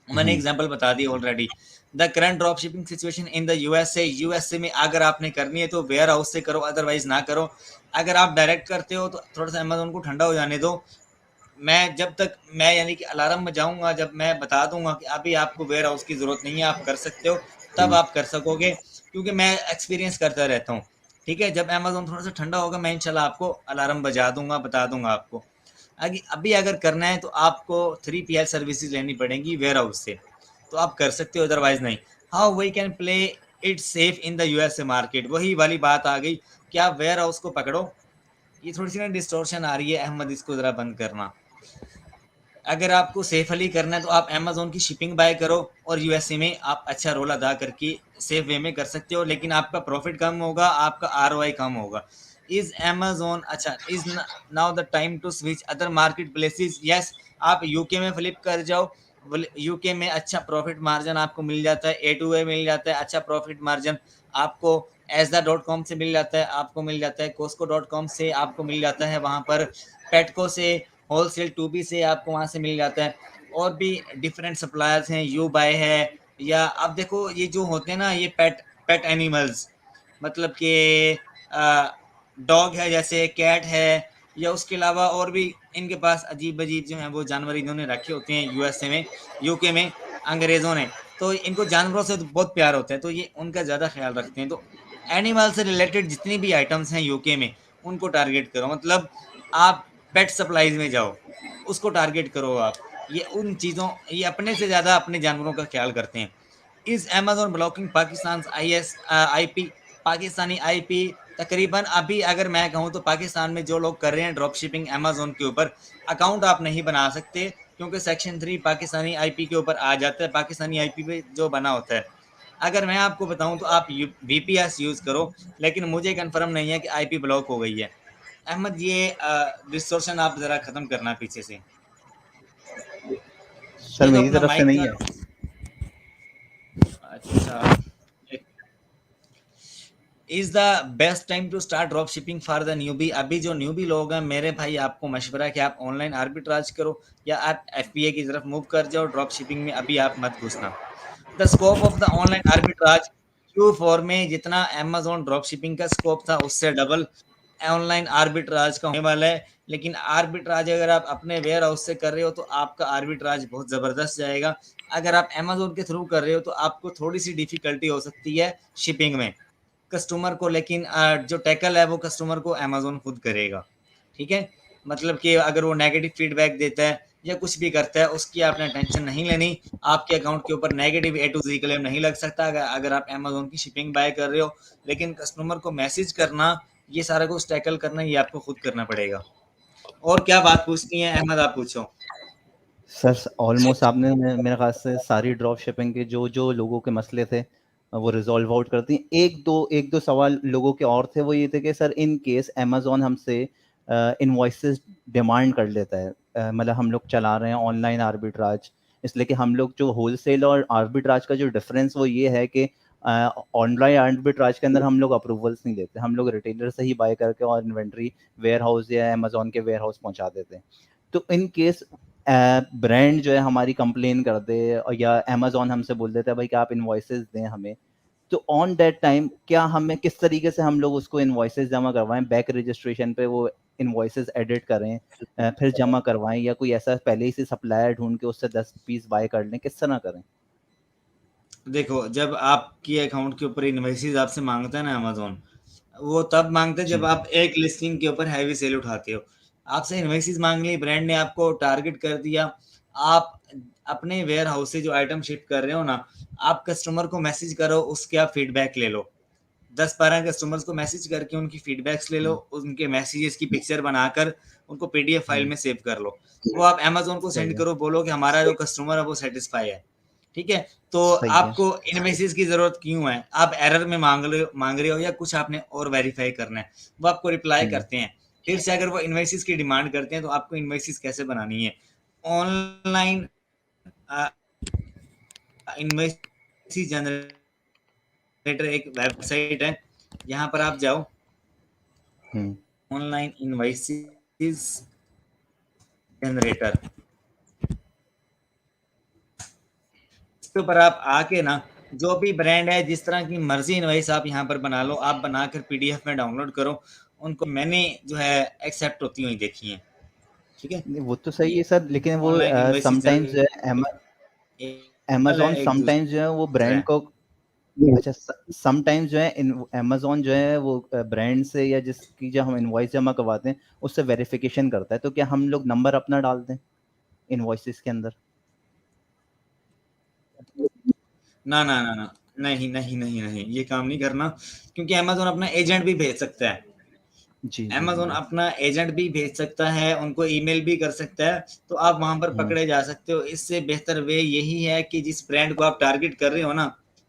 मैंने हुँ, एग्जांपल बता दी already. The current drop shipping situation in the USA में अगर आपने करनी है तो वेयर हाउस से करो, अदरवाइज ना करो। अगर आप डायरेक्ट करते हो तो थोड़ा सा अमेज़न को ठंडा हो जाने दो। मैं जब तक मैं यानी कि अलार्म बजाऊँगा, जब मैं बता दूँगा कि अभी आपको वेयर हाउस की ज़रूरत नहीं है, आप कर सकते हो, तब हुँ, आप कर सकोगे, क्योंकि मैं एक्सपीरियंस करता रहता हूँ। ठीक है? जब अमेज़न थोड़ा-सा ठंडा होगा, मैं इंशाल्लाह आपको अलार्म बजा दूँगा, बता दूँगा आपको। अभी अगर करना है तो आपको 3PL सर्विसेज़ लेनी पड़ेंगी वेयर हाउस से, तो आप कर सकते हो, अदरवाइज़ नहीं। How we can play it safe in the USA market, वही वाली बात आ गई कि आप वेयर हाउस को पकड़ो। ये थोड़ी-सी ना डिस्टॉर्शन आ रही है अहमद, इसको ज़रा बंद करना। अगर आपको सेफली करना है तो आप अमेज़न की शिपिंग बाय करो, और यूएसए में आप अच्छा रोल अदा करके सेफ वे में कर सकते हो, लेकिन आपका प्रॉफिट कम होगा, आपका आरओआई कम होगा। इज़ अमेज़न अच्छा, is now the time to switch other marketplaces? Yes, आप यूके में फ्लिप कर जाओ। यूके में अच्छा प्रॉफिट मार्जिन आपको मिल जाता है, ए टू ए मिल जाता है, अच्छा प्रॉफिट मार्जिन आपको एज़दा डॉट कॉम से मिल जाता है, आपको मिल जाता है कोस्को डॉट कॉम से, आपको मिल जाता है वहाँ पर पेटको से, होलसेल 2बी से आपको वहाँ से मिल जाता है। और भी डिफरेंट सप्लायर्स हैं, यू बाय है, या अब देखो ये जो होते हैं ना ये पेट पेट एनिमल्स, मतलब कि डॉग है, जैसे कैट है, या उसके अलावा और भी इनके पास अजीब-अजीब जो हैं वो जानवर इन्होंने रखे होते हैं यूएसए में, यूके में, अंग्रेज़ों ने। तो इनको जानवरों से तो बहुत प्यार होता है, तो ये उनका ज़्यादा ख़्याल रखते हैं। तो एनिमल से रिलेटेड जितनी भी आइटम्स हैं यूके में, उनको टारगेट करो। मतलब आप पेट सप्लाईज़ में जाओ, उसको टारगेट करो आप। ये अपने से ज़्यादा अपने जानवरों का ख़्याल करते हैं। Is Amazon blocking Pakistan's IP? Pakistani IP तकरीबन अभी अगर मैं कहूँ तो पाकिस्तान में जो लोग कर रहे हैं ड्रॉप शिपिंग अमेज़न के ऊपर, अकाउंट आप नहीं बना सकते, क्योंकि सेक्शन 3 पाकिस्तानी आईपी के ऊपर आ जाता है, पाकिस्तानी आईपी पे जो बना होता है। अगर मैं आपको बताऊँ तो आप वीपीएस यूज़ करो, लेकिन मुझे कन्फर्म नहीं है कि आईपी ब्लॉक हो गई है। अहमद, ये डिस्टॉर्शन आप ज़रा ख़त्म करना पीछे से। सर दे दो मेरी अपना तरफ से माइक नहीं का। है। अच्छा, is the best time to start drop shipping for the newbie? अभी जो न्यूबी लोग हैं मेरे भाई, आपको मशवरा है कि आप ऑनलाइन आर्बिट्राज करो, या आप एफबीए की तरफ मूव कर जाओ। ड्रॉप शिपिंग में अभी आप मत घुसना। The scope of the online arbitrage Q4 में जितना अमेज़न ड्रॉप शिपिंग का स्कोप था उससे डबल। ऑनलाइन आर्बिट्राज का होने वाला है। लेकिन आर्बिट्राज अगर आप अपने वेयर हाउस से कर रहे हो तो आपका आर्बिट्राज बहुत ज़बरदस्त जाएगा। अगर आप अमेज़न के थ्रू कर रहे हो तो आपको थोड़ी-सी डिफ़िकल्टी हो सकती है शिपिंग में, कस्टमर को, लेकिन जो टैकल है वो कस्टमर को अमेज़न खुद करेगा, ठीक है? मतलब कि अगर वो नेगेटिव फीडबैक देता है या कुछ भी करता है, उसकी आपने टेंशन नहीं लेनी। आपके अकाउंट के ऊपर negative A to Z claim नहीं लग सकता अगर आप अमेज़न की शिपिंग बाय कर रहे हो। लेकिन कस्टमर को मैसेज करना, ये सारा कुछ टैकल करना, ये आपको खुद करना पड़ेगा। और क्या बात पूछनी है अहमद, आप पूछो। सर ऑलमोस्ट आपने मेरे ख्याल से सारी ड्रॉप शिपिंग के जो लोगों के मसले थे वो रिजॉल्व आउट कर दी। एक दो सवाल लोगों के और थे, वो ये थे कि सर इन केस अमेज़न हमसे इनवॉइसेस डिमांड कर लेता है, मतलब हम लोग चला रहे हैं ऑनलाइन आर्बिट्राज, इसलिए कि हम लोग जो होलसेल और आर्बिट्राज का जो डिफरेंस वो ये है कि ऑनलाइन आर्बिट्राज के अंदर हम लोग अप्रूवल्स नहीं लेते, हम लोग रिटेलर से ही बाय करके और इन्वेंट्री वेयर हाउस या अमेज़न के वेयर हाउस पहुंचा देते हैं। तो इन केस ब्रांड जो है हमारी कंप्लेन कर दे और या अमेज़न हमसे बोल देता है भाई कि आप इनवॉइसेस दें हमें, तो ऑन दैट टाइम क्या हमें किस तरीके से हम लोग उसको इनवॉइसेस जमा करवाएं, बैक रजिस्ट्रेशन पे वो इनवॉइसेस एडिट करें, फिर जमा करवाएं, या कोई ऐसा पहले ही से सप्लायर ढूंढ के उससे 10 पीस बाय कर लें, किस तरह करें? देखो, जब आपके अकाउंट के ऊपर इनवॉइसेस आपसे मांगता है ना अमेज़न, वो तब मांगते हैं जब जी। आप एक लिस्टिंग के ऊपर हैवी सेल उठाते हो। आपसे इनवॉइसेस मांग ली, ब्रांड ने आपको टारगेट कर दिया, आप अपने वेयर हाउस से जो आइटम शिप कर रहे हो ना, आप कस्टमर को मैसेज करो, उसके आप फीडबैक ले लो। 10-12 कस्टमर्स को मैसेज करके उनकी फीडबैक्स ले लो, हुँ, उनके मैसेजेस की पिक्चर बनाकर उनको पीडीएफ फाइल हुँ, में सेव कर लो। वो आप अमेज़न को सही सेंड है, करो, बोलो कि हमारा जो कस्टमर है वो सैटिस्फाई है। ठीक है? तो सही है। आपको इनवॉइसेस की ज़रूरत क्यों है? आप एरर में माँग रहे हो या कुछ आपने और वेरीफ़ाई करना है, वो आपको रिप्लाई हुँ, करते हैं। फिर से अगर वो इनवॉइसेस की डिमांड करते हैं तो आपको इनवॉइसेस कैसे बनानी है? ऑनलाइन अ, इनवॉइस जनरेटर एक वेबसाइट है, यहाँ पर आप जाओ, हुँ, ऑनलाइन इनवॉइसेस जनरेटर, इसके ऊपर आप आके ना, जो भी ब्रांड है जिस तरह की मर्जी इनवॉइस आप यहाँ पर बना लो, आप बनाकर पीडीएफ में डाउनलोड करो, उनको मैंने जो है एक्सेप्ट होती हुई देखी है। ठीक है? नहीं वो तो सही है सर, लेकिन वो ऑनलाइन इनवॉइसेस समटाइम्स जो है है, अमेज़न एक समटाइम्स जो है वो दूसरा ब्रांड है। को, अच्छा समटाइम्स जो है इन अमेज़न जो है वो ब्रांड से या जिसकी जो हम इनवॉइस जमा करवाते हैं उससे वेरिफिकेशन करता है, तो क्या हम लोग नंबर अपना डाल दें इनवॉइसेस के अंदर? ना ना ना ना, नहीं नहीं नहीं नहीं, ये काम नहीं करना, क्योंकि अमेज़न अपना एजेंट भी भेज सकता है। जी, जी, जी, अमेज़न जी। अपना एजेंट भी भेज सकता है, उनको ईमेल भी कर सकता है, तो आप वहाँ पर हुँ, पकड़े जा सकते हो। इससे बेहतर वे यही है कि जिस ब्रांड को आप टारगेट कर रहे हो ना,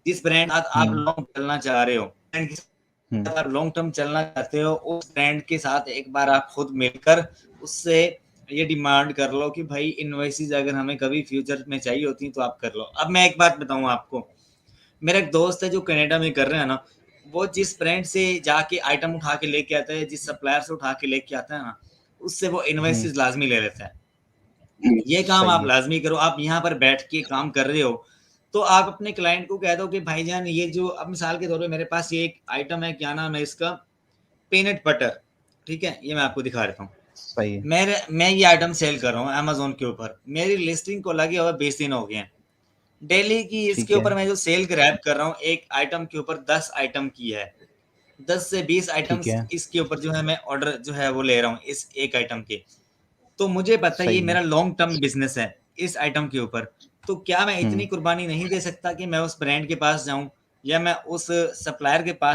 जिस ब्रांड आप हुँ, लॉन्ग चलना चाह रहे हो, ब्रांड के हुँ, साथ आप लॉन्ग टर्म चलना चाहते हो, उस ब्रांड के साथ एक बार आप खुद मिलकर उससे ये डिमांड कर लो कि भाई इनवॉइसेस अगर हमें कभी फ्यूचर में चाहिए होती हैं तो आप कर लो। अब मैं एक बात बताऊँ आपको, मेरा एक दोस्त है जो कनाडा में कर रहे हैं ना, वो जिस ब्रांड से जाके आइटम उठा के लेके आता है, जिस सप्लायर से उठा के लेके आता है ना, उससे वो हुँ, इनवॉइसेस लाजमी ले लेता है। ये काम सही आप है। लाजमी करो। आप यहाँ पर बैठ के काम कर रहे हो, तो आप अपने क्लाइंट को कह दो कि भाईजान ये जो, अब मिसाल के तौर पे मेरे पास ये एक आइटम है, क्या नाम है इसका, पीनट बटर, ठीक है? ये मैं आपको दिखा देता हूँ। सही है। मैं ये आइटम सेल कर रहा हूँ अमेज़न के ऊपर, मेरी लिस्टिंग को लगे हुए 20 दिन हो गए हैं। डेली की इसके ठीक है, ऊपर मैं जो सेल ग्रैब कर रहा हूँ, एक आइटम के ऊपर 10 आइटम की है। 10 से 20 ठीक आइटम्स है, इसके ऊपर जो है मैं ऑर्डर जो है वो ले रहा हूँ इस एक आइटम के। तो मुझे पता है ये सही है। मेरा लॉन्ग टर्म बिज़नेस है इस आइटम के ऊपर। तो क्या मैं इतनी हुँ। कुर्बानी नहीं दे सकता कि मैं उस ब्रांड के पास जाऊँ या मैं उस सप्लायर के पास